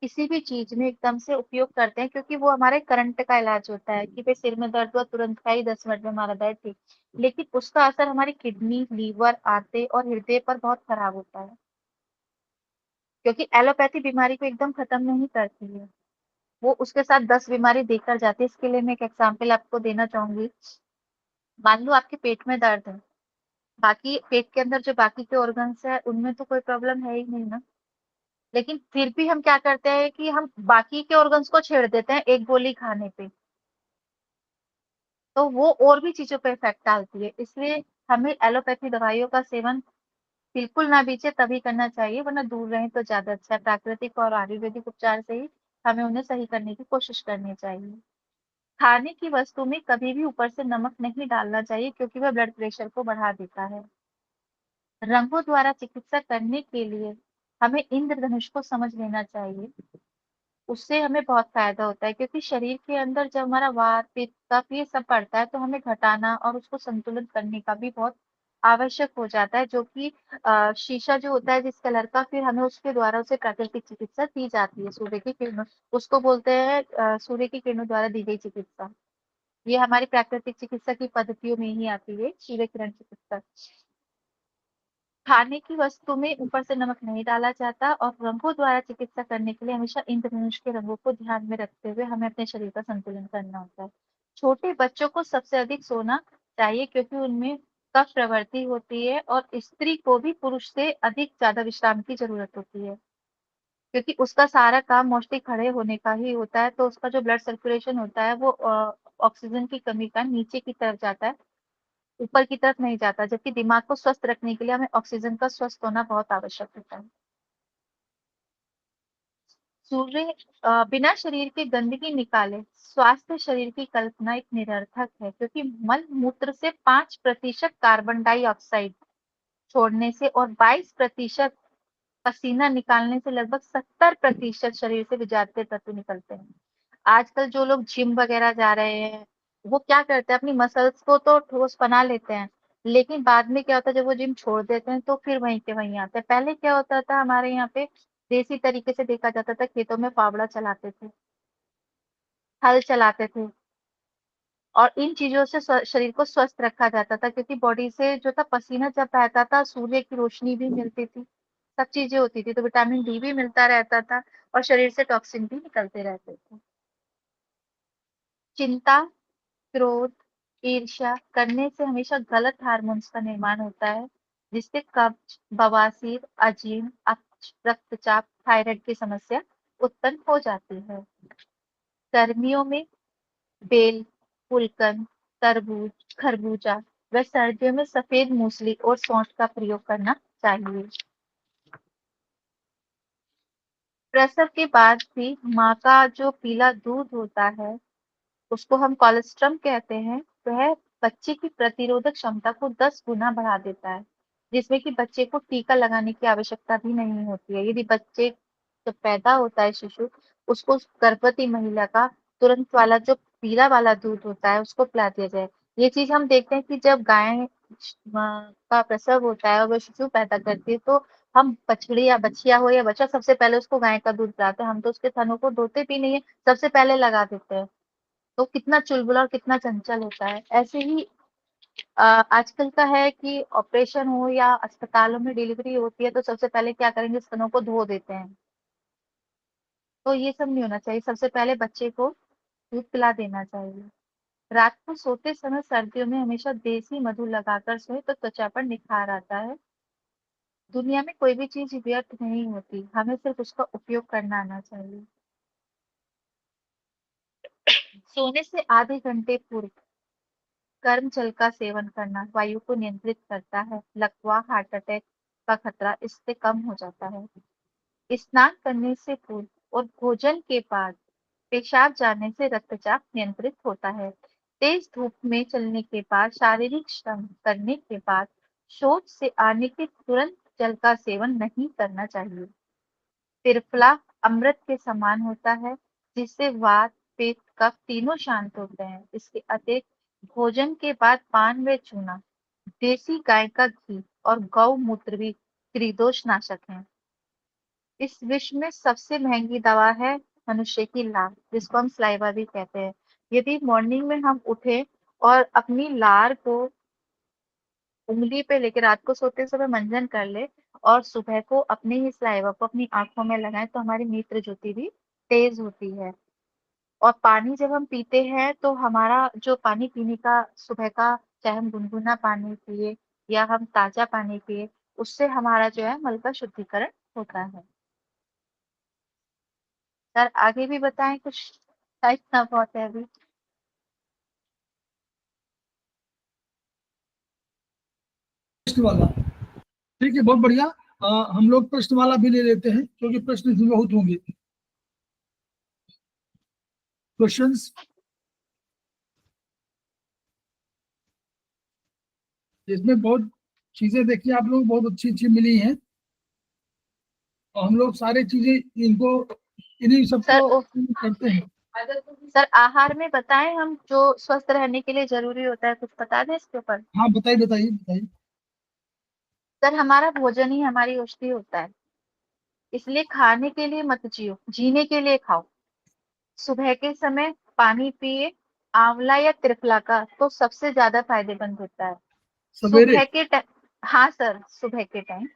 किसी भी चीज़ में एकदम से उपयोग करते हैं, क्योंकि वो हमारे करंट का इलाज होता है कि भई सिर में दर्द हुआ तुरंत खाइए 10 मिनट में हमारा दर्द ठीक। लेकिन उसका असर हमारी किडनी, लीवर, आंतें और हृदय पर बहुत खराब होता है। क्योंकि एलोपैथी बीमारी को एकदम खत्म नहीं करती है। वो उसके साथ 10 बीमारी देकर जाती है। इसके लिए मैं एक एग्ज़ाम्पल आपको देना चाहूँगी। मान लो आपके पेट में दर्द है, बाकी पेट के अंदर जो बाकी के ऑर्गन्स हैं उनमें तो कोई प्रॉब्लम है ही नहीं ना। लेकिन फिर भी हम क्या करते हैं कि हम बाकी के ऑर्गन्स को छेड़ देते हैं एक गोली खाने पे, तो वो और भी चीज़ों पे इफ़ेक्ट डालती है। इसलिए हमें एलोपैथी दवाइयों का सेवन बिल्कुल ना बीचे तभी करना चाहिए, वरना दूर रहें तो ज़्यादा अच्छा है। प्राकृतिक और आयुर्वेदिक उपचार से ही हमें उन्हें सही करने की कोशिश करनी चाहिए। खाने की वस्तु में कभी भी ऊपर से नमक नहीं डालना चाहिए, क्योंकि वह ब्लड प्रेशर को बढ़ा देता है। रंगों द्वारा चिकित्सा करने के लिए हमें इंद्रधनुष को समझ लेना चाहिए। उससे हमें बहुत फ़ायदा होता है, क्योंकि शरीर के अंदर जब हमारा वात, पित्त, कफ ये सब बढ़ता है तो हमें घटाना और उसको संतुलित करने का भी बहुत आवश्यक हो जाता है, जो कि शीशा जो होता है जिस कलर का, फिर हमें उसके द्वारा उसे प्राकृतिक चिकित्सा दी जाती है, सूर्य की किरणों, उसको बोलते हैं सूर्य की किरणों द्वारा दी गई चिकित्सा। ये हमारी प्राकृतिक चिकित्सा की पद्धतियों में ही आती है, सूर्य किरण चिकित्सा। खाने की वस्तु में ऊपर से नमक नहीं डाला जाता और रंगों द्वारा चिकित्सा करने के लिए हमेशा इंद्रधनुष के रंगों को ध्यान में रखते हुए हमें अपने शरीर का संतुलन करना होता है। छोटे बच्चों को सबसे अधिक सोना चाहिए, क्योंकि उनमें कफ प्रवृत्ति होती है और स्त्री को भी पुरुष से अधिक ज़्यादा विश्राम की ज़रूरत होती है, क्योंकि उसका सारा काम मोस्टली खड़े होने का ही होता है, तो उसका जो ब्लड सर्कुलेशन होता है वो ऑक्सीजन की कमी का नीचे की तरफ जाता है, ऊपर की तरफ नहीं जाता, जबकि दिमाग को स्वस्थ रखने के लिए हमें ऑक्सीजन का स्वस्थ होना बहुत आवश्यक होता है। सूर्य बिना शरीर के गंदगी निकाले स्वास्थ्य शरीर की कल्पना एक निरर्थक है, क्योंकि मल मूत्र से 5% कार्बन डाइऑक्साइड छोड़ने से और 22% पसीना निकालने से लगभग 70% शरीर से विषाक्त तत्व निकलते हैं। आजकल जो लोग जिम वगैरह जा रहे हैं, वो क्या करते हैं, अपनी मसल्स को तो ठोस बना लेते हैं, लेकिन बाद में क्या होता है, जब वो जिम छोड़ देते हैं तो फिर वहीं के वहीं आते हैं। पहले क्या होता था, हमारे यहाँ पे देसी तरीके से देखा जाता था, खेतों में फावड़ा चलाते थे, हल चलाते थे और इन चीज़ों से शरीर को स्वस्थ रखा जाता था, क्योंकि बॉडी से जो था पसीना जब बहता था, सूर्य की रोशनी भी मिलती थी, सब चीज़ें होती थी, तो विटामिन डी भी मिलता रहता था और शरीर से टॉक्सिन भी निकलते रहते थे। चिंता, क्रोध, ईर्ष्या करने से हमेशा गलत हार्मोन्स का निर्माण होता है, जिससे कब्ज, बवासीर, अजीर्ण, रक्तचाप, थायराइड की समस्या उत्पन्न हो जाती है। गर्मियों में बेल, गुलकंद, तरबूज, खरबूजा व सर्दियों में सफेद मूसली और सौंठ का प्रयोग करना चाहिए। प्रसव के बाद भी माँ का जो पीला दूध होता है, उसको हम कोलेस्ट्रम कहते हैं, वह बच्चे की प्रतिरोधक क्षमता को 10 गुना बढ़ा देता है, जिसमें कि बच्चे को टीका लगाने की आवश्यकता भी नहीं होती है। यदि बच्चे जब पैदा होता है शिशु, उसको गर्भवती महिला का तुरंत वाला जो पीला वाला दूध होता है, उसको पिला दिया जाए। ये चीज़ हम देखते हैं कि जब गाय का प्रसव होता है और वो शिशु पैदा करती है, तो हम बछड़ी या बछिया हो या बच्चा, सबसे पहले उसको गाय का दूध पिलाते हैं। हम तो उसके थनों को धोते भी नहीं है, सबसे पहले लगा देते हैं। तो कितना चुलबुला और कितना चंचल होता है। ऐसे ही आजकल का है कि ऑपरेशन हो या अस्पतालों में डिलीवरी होती है तो सबसे पहले क्या करेंगे, स्तनों को धो देते हैं। तो ये सब नहीं होना चाहिए। सबसे पहले बच्चे को दूध पिला देना चाहिए। रात को सोते समय सर्दियों में हमेशा देसी मधु लगाकर सोए तो त्वचा पर निखार आता है। दुनिया में कोई भी चीज व्यर्थ नहीं होती, हमें सिर्फ उसका उपयोग करना आना चाहिए। सोने से आधे घंटे पूर्व गर्म जल का सेवन करना वायु को नियंत्रित करता है। लकवा, हार्ट अटैक का खतरा इससे कम हो जाता है। स्नान करने से पूर्व और भोजन के बाद पेशाब जाने से रक्तचाप नियंत्रित होता है। तेज धूप में चलने के बाद, शारीरिक श्रम करने के बाद शौच से आने के तुरंत जल का सेवन नहीं करना चाहिए। त्रिफला अमृत के समान होता है, जिससे वात, पित्त, कफ तीनों शांत होते हैं। इसके अतिरिक्त भोजन के बाद पान व चूना, देसी गाय का घी और गौमूत्र भी त्रिदोष नाशक हैं। इस विश्व में सबसे महंगी दवा है मनुष्य की लार, जिसको हम सलाइवा भी कहते हैं। यदि मॉर्निंग में हम उठे और अपनी लार को उंगली पे लेके रात को सोते समय मंजन कर ले और सुबह को अपने ही सलाइवा को अपनी आंखों में लगाएं तो हमारी नेत्र ज्योति भी तेज होती है। और पानी जब हम पीते हैं तो हमारा जो पानी पीने का सुबह का, चाहे हम गुनगुना पानी पिए या हम ताजा पानी पिए, उससे हमारा जो है मल का शुद्धिकरण होता है। सर आगे भी बताएं कुछ, इतना बहुत है अभी। प्रश्न वाला, ठीक है, बहुत बढ़िया। हम लोग प्रश्न वाला भी ले लेते हैं क्योंकि प्रश्न इसमें बहुत होंगे। क्वेश्चंस, इसमें बहुत चीजें देखिए आप लोग, बहुत अच्छी अच्छी मिली हैं और हम लोग सारी चीजें इनको, इन्हीं सर सबको करते हैं। सर आहार में बताएं हम, जो स्वस्थ रहने के लिए जरूरी होता है, कुछ बता दें इसके ऊपर। हाँ बताइए बताइए बताइए। सर हमारा भोजन ही हमारी औषधि होता है, इसलिए खाने के लिए मत जियो, जीने के लिए खाओ। सुबह के समय पानी पिए, आंवला या त्रिफला का तो सबसे ज्यादा फायदेमंद होता है। सवेरे। सुबह के टाइम, हाँ सर सुबह के टाइम।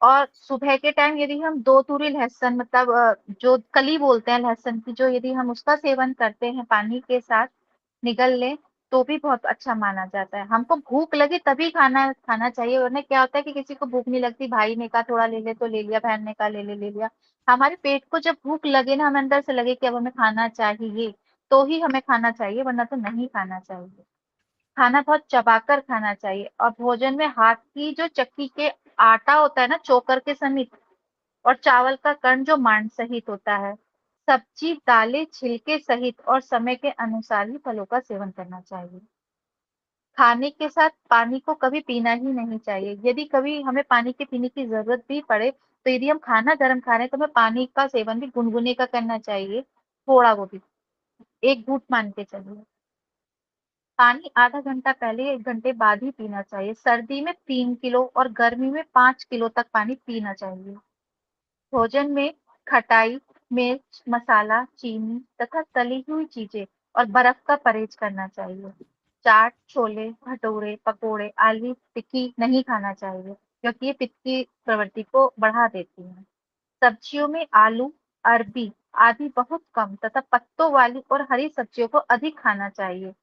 और सुबह के टाइम यदि हम 2 तुरी लहसुन, मतलब जो कली बोलते हैं लहसुन की, जो यदि हम उसका सेवन करते हैं पानी के साथ निगल ले, तो भी बहुत अच्छा माना जाता है। हमको भूख लगे तभी खाना खाना चाहिए, वरना क्या होता है कि किसी को भूख नहीं लगती, भाई ने कहा थोड़ा ले ले तो ले लिया, बहन ने कहा ले लिया। हमारे पेट को जब भूख लगे ना, हमें अंदर से लगे कि अब हमें खाना चाहिए, तो ही हमें खाना चाहिए, वरना तो नहीं खाना चाहिए। खाना बहुत चबाकर खाना चाहिए। और भोजन में हाथ की जो चक्की के आटा होता है ना, चोकर के समित, और चावल का कण जो मांड सहित होता है, सब्जी दालें छिलके सहित और समय के अनुसार ही फलों का सेवन करना चाहिए। खाने के साथ पानी को कभी पीना ही नहीं चाहिए। यदि कभी हमें पानी के पीने की जरूरत भी पड़े, तो यदि हम खाना गर्म खा रहे हैं तो हमें पानी का सेवन भी गुनगुने का करना चाहिए, थोड़ा वो भी, एक घूंट मान के चलिए। पानी आधा घंटा पहले या 1 घंटे बाद ही पीना चाहिए। सर्दी में 3 किलो और गर्मी में 5 किलो तक पानी पीना चाहिए। भोजन में खटाई, मिर्च, मसाला, चीनी तथा तली हुई चीजें और बर्फ का परहेज करना चाहिए। चाट, छोले, भटूरे, पकोड़े, आलू टिक्की नहीं खाना चाहिए, क्योंकि ये पित्त की प्रवृत्ति को बढ़ा देती है। सब्जियों में आलू, अरबी आदि बहुत कम तथा पत्तों वाली और हरी सब्जियों को अधिक खाना चाहिए।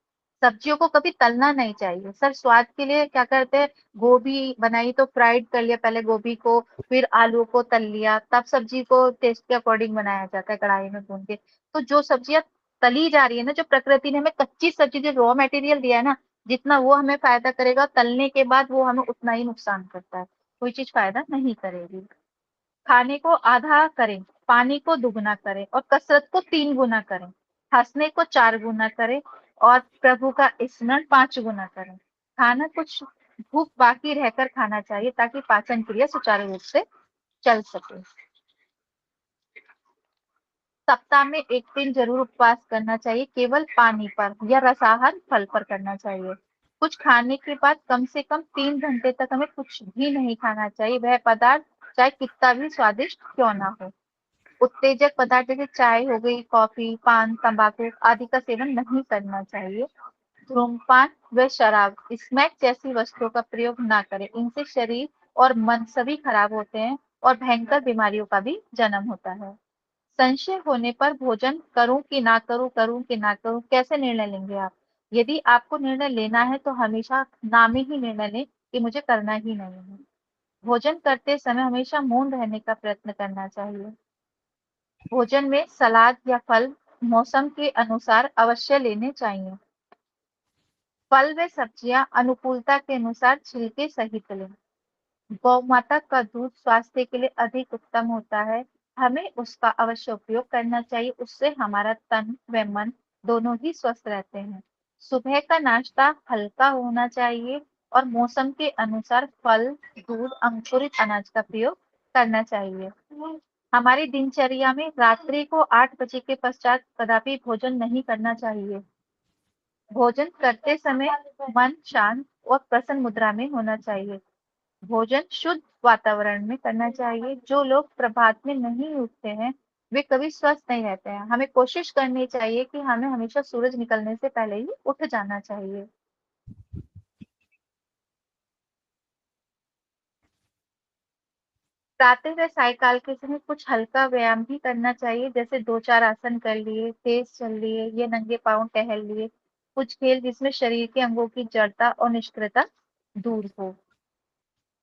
सब्जियों को कभी तलना नहीं चाहिए। सर स्वाद के लिए क्या करते हैं, गोभी बनाई तो फ्राइड कर लिया पहले गोभी को, फिर आलू को तल लिया, तब सब्जी को टेस्ट के अकॉर्डिंग बनाया जाता है कढ़ाई में भून के। तो जो सब्जियां तली जा रही है ना, जो प्रकृति ने हमें कच्ची सब्जी जो रॉ मटेरियल दिया है ना, जितना वो हमें फायदा करेगा, तलने के बाद वो हमें उतना ही नुकसान करता है, कोई चीज फायदा नहीं करेगी। खाने को आधा करें, पानी को दुगना करें और कसरत को 3 गुना करें। हंसने को 4 गुना करें और प्रभु का स्मरण 5 गुना करें। खाना कुछ भूख बाकी रहकर खाना चाहिए ताकि पाचन क्रिया सुचारू रूप से चल सके। सप्ताह में 1 दिन जरूर उपवास करना चाहिए, केवल पानी पर या रसाहार फल पर करना चाहिए। कुछ खाने के बाद कम से कम 3 घंटे तक हमें कुछ भी नहीं खाना चाहिए। वह पदार्थ चाहे कितना भी स्वादिष्ट क्यों ना हो। उत्तेजक पदार्थ जैसे चाय हो गई, कॉफी, पान, तंबाकू आदि का सेवन नहीं करना चाहिए। धूम्रपान व शराब, स्मैक जैसी वस्तुओं का प्रयोग ना करें। इनसे शरीर और मन सभी खराब होते हैं और भयंकर बीमारियों का भी जन्म होता है। संशय होने पर भोजन करूं कि ना करूं, करूं कि ना करूं, कैसे निर्णय लेंगे आप? यदि आपको निर्णय लेना है तो हमेशा ना में ही निर्णय लें कि मुझे करना ही नहीं है। भोजन करते समय हमेशा मौन रहने का प्रयत्न करना चाहिए। भोजन में सलाद या फल मौसम के अनुसार अवश्य लेने चाहिए। फल व सब्जियां अनुकूलता के अनुसार छिलके सहित लें। गौ माता का दूध स्वास्थ्य के लिए अधिक उत्तम होता है। हमें उसका अवश्य उपयोग करना चाहिए। उससे हमारा तन व मन दोनों ही स्वस्थ रहते हैं। सुबह का नाश्ता हल्का होना चाहिए और मौसम के अनुसार फल, दूध, अंकुरित अनाज का प्रयोग करना चाहिए। हमारी दिनचर्या में रात्रि को 8 बजे के पश्चात कदापि भोजन नहीं करना चाहिए। भोजन करते समय मन शांत और प्रसन्न मुद्रा में होना चाहिए। भोजन शुद्ध वातावरण में करना चाहिए। जो लोग प्रभात में नहीं उठते हैं वे कभी स्वस्थ नहीं रहते हैं। हमें कोशिश करनी चाहिए कि हमें हमेशा सूरज निकलने से पहले ही उठ जाना चाहिए। प्रातः व सायकाल के समय कुछ हल्का व्यायाम भी करना चाहिए, जैसे 2-4 आसन कर लिए, तेज चल लिए या नंगे पांव टहल लिए। कुछ खेल जिसमें शरीर के अंगों की जड़ता और निष्क्रियता दूर हो।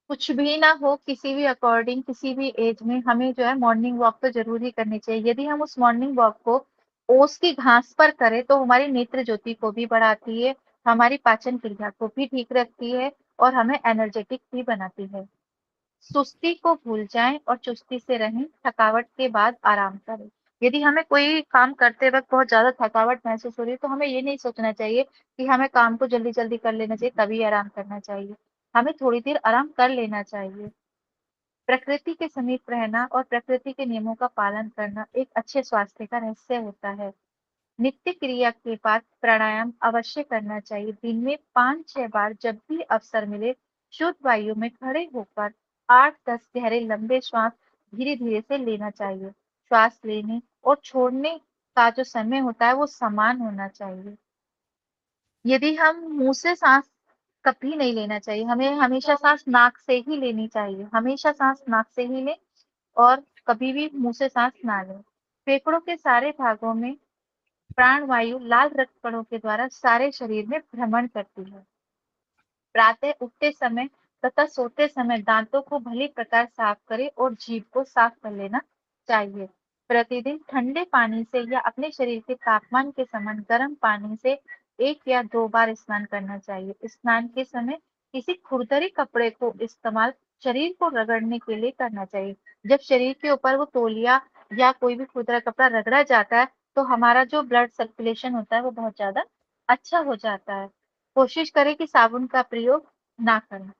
कुछ भी ना हो, किसी भी अकॉर्डिंग किसी भी एज में हमें जो है मॉर्निंग वॉक तो जरूर ही करनी चाहिए। यदि हम उस मॉर्निंग वॉक को ओस की घास पर करें तो हमारी नेत्र ज्योति को भी बढ़ाती है, हमारी पाचन क्रिया को भी ठीक रखती है और हमें एनर्जेटिक भी बनाती है। सुस्ती को भूल जाएं और चुस्ती से रहें। थकावट के बाद आराम करें। यदि हमें कोई काम करते वक्त बहुत ज्यादा थकावट महसूस हो रही है तो हमें ये नहीं सोचना चाहिए कि हमें काम को जल्दी जल्दी कर लेना चाहिए तभी आराम करना चाहिए। हमें थोड़ी देर आराम कर लेना चाहिए। प्रकृति के समीप रहना और प्रकृति के नियमों का पालन करना एक अच्छे स्वास्थ्य का रहस्य होता है। नित्य क्रिया के बाद प्राणायाम अवश्य करना चाहिए। दिन में 5-6 बार जब भी अवसर मिले शुद्ध वायु में खड़े होकर 8-10 गहरे लंबे श्वास धीरे धीरे से लेना चाहिए। श्वास लेने और छोड़ने का जो समय होता है वो समान होना चाहिए। यदि हम मुंह से सांस कभी नहीं लेना चाहिए, हमें हमेशा सांस नाक से ही लेनी चाहिए। हमेशा सांस नाक से ही लें और कभी भी मुंह से सांस ना लें। फेफड़ों के सारे भागों में प्राण वायु लाल रक्त कणों के द्वारा सारे शरीर में भ्रमण करती है। प्रातः उठते समय तथा सोते समय दांतों को भली प्रकार साफ करें और जीभ को साफ कर लेना चाहिए। प्रतिदिन ठंडे पानी से या अपने शरीर के तापमान के समान गर्म पानी से 1 या 2 बार स्नान करना चाहिए। स्नान के समय किसी खुरदरी कपड़े को इस्तेमाल शरीर को रगड़ने के लिए करना चाहिए। जब शरीर के ऊपर वो तौलिया या कोई भी खुरदरा कपड़ा रगड़ा जाता है तो हमारा जो ब्लड सर्कुलेशन होता है वो बहुत ज्यादा अच्छा हो जाता है। कोशिश करें कि साबुन का प्रयोग ना करें।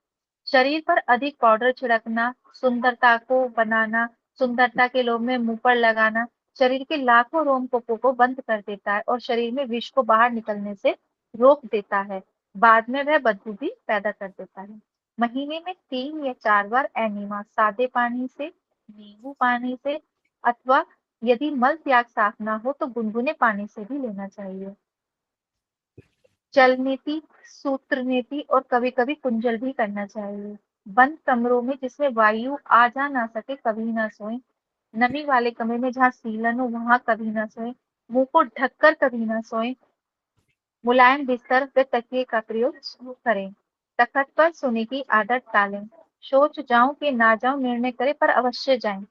शरीर पर अधिक पाउडर छिड़कना, सुंदरता को बनाना, सुंदरता के लोभ में मुंह पर लगाना शरीर के लाखों रोमकूपों को बंद कर देता है और शरीर में विष को बाहर निकलने से रोक देता है। बाद में वह बदबू भी पैदा कर देता है। महीने में 3 या 4 बार एनिमा सादे पानी से, नींबू पानी से अथवा यदि मल त्याग साफ ना हो तो गुनगुने पानी से भी लेना चाहिए। जल नीति, सूत्र नीति और कभी कभी कुंजल भी करना चाहिए। बंद कमरों में जिसमें वायु आ जा ना सके कभी ना सोएं। नमी वाले कमरे में जहाँ सीलन हो वहां कभी ना सोएं। मुंह को ढककर कभी ना सोएं। मुलायम बिस्तर व तकिए का प्रयोग करें। तखत पर सोने की आदत टालें। सोच जाऊं कि ना जाऊं निर्णय करें पर अवश्य जाएं।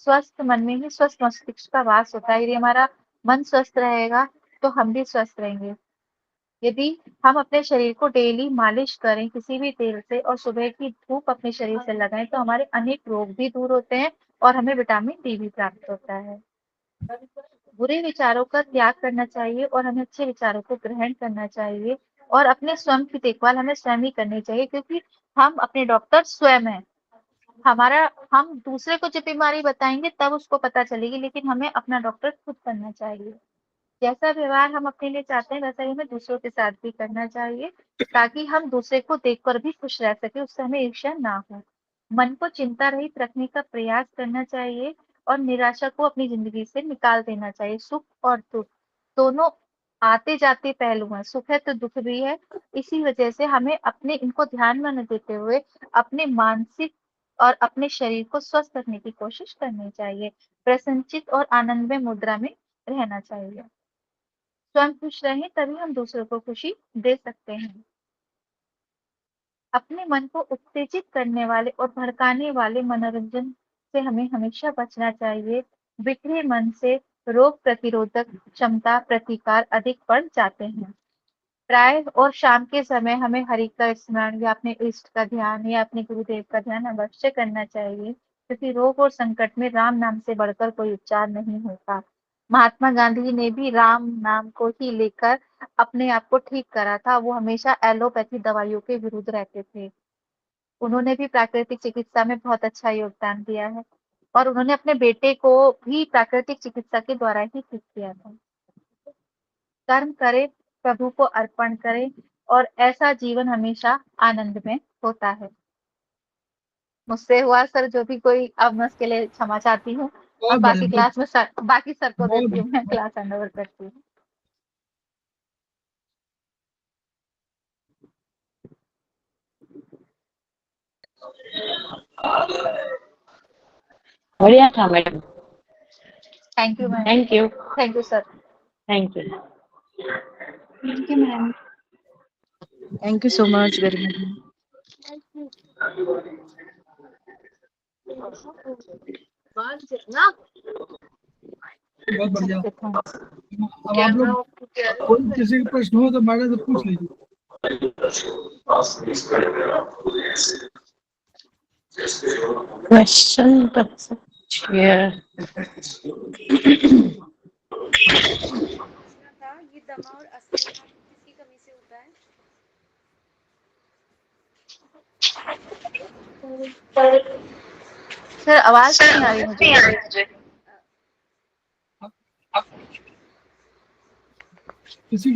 स्वस्थ मन में ही स्वस्थ मस्तिष्क का वास होता है। यदि हमारा मन स्वस्थ रहेगा तो हम भी स्वस्थ रहेंगे। यदि हम अपने शरीर को डेली मालिश करें किसी भी तेल से और सुबह की धूप अपने शरीर से लगाएं तो हमारे अनेक रोग भी दूर होते हैं और हमें विटामिन डी भी प्राप्त होता है। बुरे विचारों का त्याग करना चाहिए और हमें अच्छे विचारों को ग्रहण करना चाहिए और अपने स्वयं की देखभाल हमें स्वयं ही करनी चाहिए, क्योंकि हम अपने डॉक्टर स्वयं हैं। हमारा हम दूसरे को जब बीमारी बताएंगे तब उसको पता चलेगी, लेकिन हमें अपना डॉक्टर खुद करना चाहिए। जैसा व्यवहार हम अपने लिए चाहते हैं वैसा ही हमें दूसरों के साथ भी करना चाहिए, ताकि हम दूसरे को देखकर भी खुश रह सके, उससे हमें ईर्ष्या ना हो। मन को चिंता रहित रखने का प्रयास करना चाहिए और निराशा को अपनी जिंदगी से निकाल देना चाहिए। सुख और दुख दोनों आते जाते पहलू हैं, सुख है तो दुख भी है। इसी वजह से हमें अपने इनको ध्यान में न देते हुए अपने मानसिक और अपने शरीर को स्वस्थ रखने की कोशिश करनी चाहिए। प्रसन्नचित्त और आनंदमय मुद्रा में रहना चाहिए। स्वयं खुश रहें तभी हम दूसरों को खुशी दे सकते हैं। अपने मन को उत्तेजित करने वाले और भड़काने वाले मनोरंजन से हमें हमेशा बचना चाहिए। बिखरे मन से रोग प्रतिरोधक क्षमता प्रतिकार अधिक बढ़ जाते हैं। प्राय और शाम के समय हमें हरि का स्मरण या अपने इष्ट का ध्यान या अपने गुरुदेव का ध्यान अवश्य करना चाहिए, क्योंकि रोग और संकट में राम नाम से बढ़कर कोई उपचार नहीं होता। महात्मा गांधी ने भी राम नाम को ही लेकर अपने आप को ठीक करा था। वो हमेशा एलोपैथी दवाइयों के विरुद्ध रहते थे। उन्होंने भी प्राकृतिक चिकित्सा में बहुत अच्छा योगदान दिया है और उन्होंने अपने बेटे को भी प्राकृतिक चिकित्सा के द्वारा ही ठीक किया था। कर्म करे, प्रभु को अर्पण करें और ऐसा जीवन हमेशा आनंद में होता है। मुझसे हुआ सर जो भी कोई, अब मैं उसके लिए क्षमा चाहती हूँ और बहुत बाकी बढ़िया, क्लास में सर, बाकी सर को बहुत देती हूँ, मैं बढ़िया। क्लास हैंड ओवर करती हूँ। बढ़िया था madam. Thank you ma'am. Thank you. Thank you sir. Thank you. Thank you, ma'am. Thank you so much, very much. बहुत बढ़िया। Okay, thanks. अब आप लोग कोई किसी का प्रश्न हो तो मैडम से पूछ लीजिए। Question here. था ये दमा और अस्थमा किसकी कमी से होता है? सर आवाज नहीं आ रही मुझे। किसी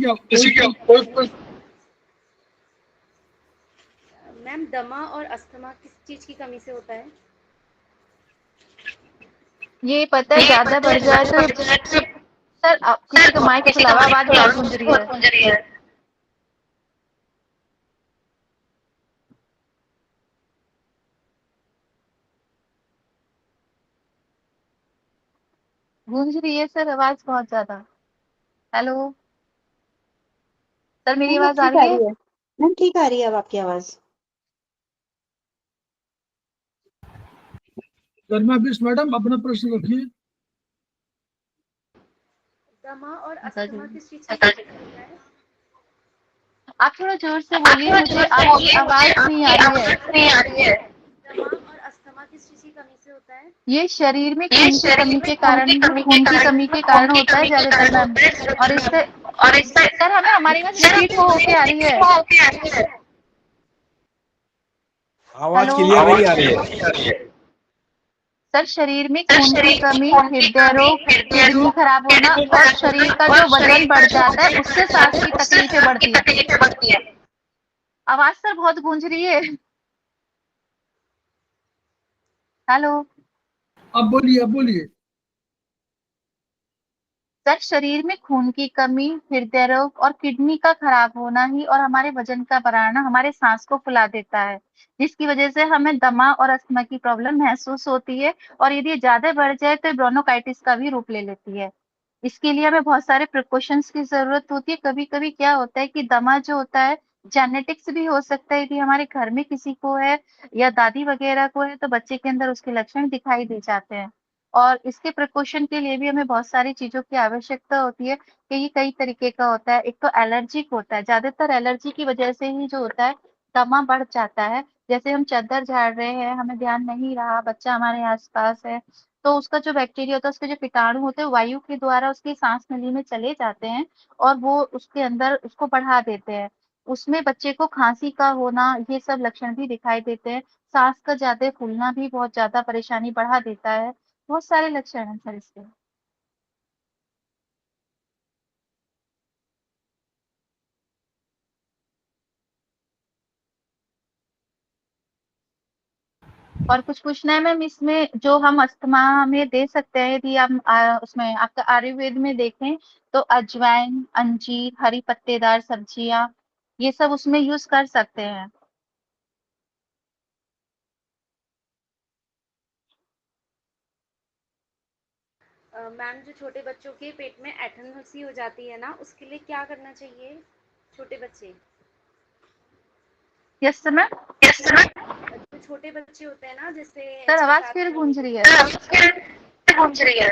का कोई मैम दमा और अस्थमा किस चीज की कमी से होता है? ये पता है ज्यादा बढ़ जाए तो सर किसी का माइक खुला हुआ, आवाज बहुत गूंज रही है। गूंज रही है सर आवाज बहुत ज्यादा। हेलो सर, मेरी मैम अब आवाज आ ठीक आ रही है? रही है। मैम ठीक आ रही है अब आपकी आवाज। गर्मा बिस्ट मैडम अपना प्रश्न रखिए। दमा और अच्छा जी। अस्थमा किस चीज की कमी से होता है? आप थोड़ा जोर से बोलिए, मुझे आपकी आवाज नहीं आ रही है। दमा और अस्थमा किस चीज की कमी से होता है? ये शरीर में खून की कमी के कारण, खून की कमी के कारण होता है ज्यादातर मैम। और इससे सर हमें हमारी आवाज रिपीट हो होके आ रही है। आवाज हेलो क्लियर नहीं आ रही है। सर, शरीर में खून की कमी, हृदय रोग, किडनी खराब होना और शरीर का जो वजन बढ़ जाता है उससे सांस की तकलीफें बढ़ती है। आवाज सर बहुत गूंज रही है। हेलो अब बोलिए, अब बोलिए। सर, शरीर में खून की कमी, हृदय रोग और किडनी का खराब होना ही और हमारे वजन का बढ़ाना हमारे सांस को फुला देता है, जिसकी वजह से हमें दमा और अस्थमा की प्रॉब्लम महसूस होती है और यदि ये ज्यादा बढ़ जाए तो ब्रोनोकाइटिस का भी रूप ले लेती है। इसके लिए हमें बहुत सारे प्रिकॉशंस की जरूरत होती है। कभी कभी क्या होता है कि दमा जो होता है जेनेटिक्स भी हो सकता है, यदि हमारे घर में किसी को है या दादी वगैरह को है तो बच्चे के अंदर उसके लक्षण दिखाई दे जाते हैं। और इसके प्रिकॉशन के लिए भी हमें बहुत सारी चीज़ों की आवश्यकता होती है कि ये कई तरीके का होता है। एक तो एलर्जिक होता है, ज़्यादातर एलर्जी की वजह से ही जो होता है दमा बढ़ जाता है। जैसे हम चादर झाड़ रहे हैं, हमें ध्यान नहीं रहा, बच्चा हमारे आस-पास है, तो उसका जो बैक्टीरिया होता है, उसके जो कीटाणु होते हैं, वायु के द्वारा उसकी सांस नली में चले जाते हैं और वो उसके अंदर उसको बढ़ा देते हैं। उसमें बच्चे को खाँसी का होना, ये सब लक्षण भी दिखाई देते हैं। साँस का ज़्यादा फूलना भी बहुत ज़्यादा परेशानी बढ़ा देता है। बहुत सारे लक्षण हैं सर इसके। और कुछ पूछना है मैम इसमें जो हम अस्थमा में दे सकते हैं, यदि हम उसमें आपका आयुर्वेद में देखें तो अजवाइन, अंजीर, हरी पत्तेदार सब्जियां, ये सब उसमें यूज कर सकते हैं। मैम जो छोटे बच्चों के पेट में ऐंठन सी हो जाती है ना, उसके लिए क्या करना चाहिए? छोटे बच्चे यस सर मैम। जो छोटे बच्चे होते हैं ना, जैसे सर छह आवाज सात फिर महीने गूंज के रही है।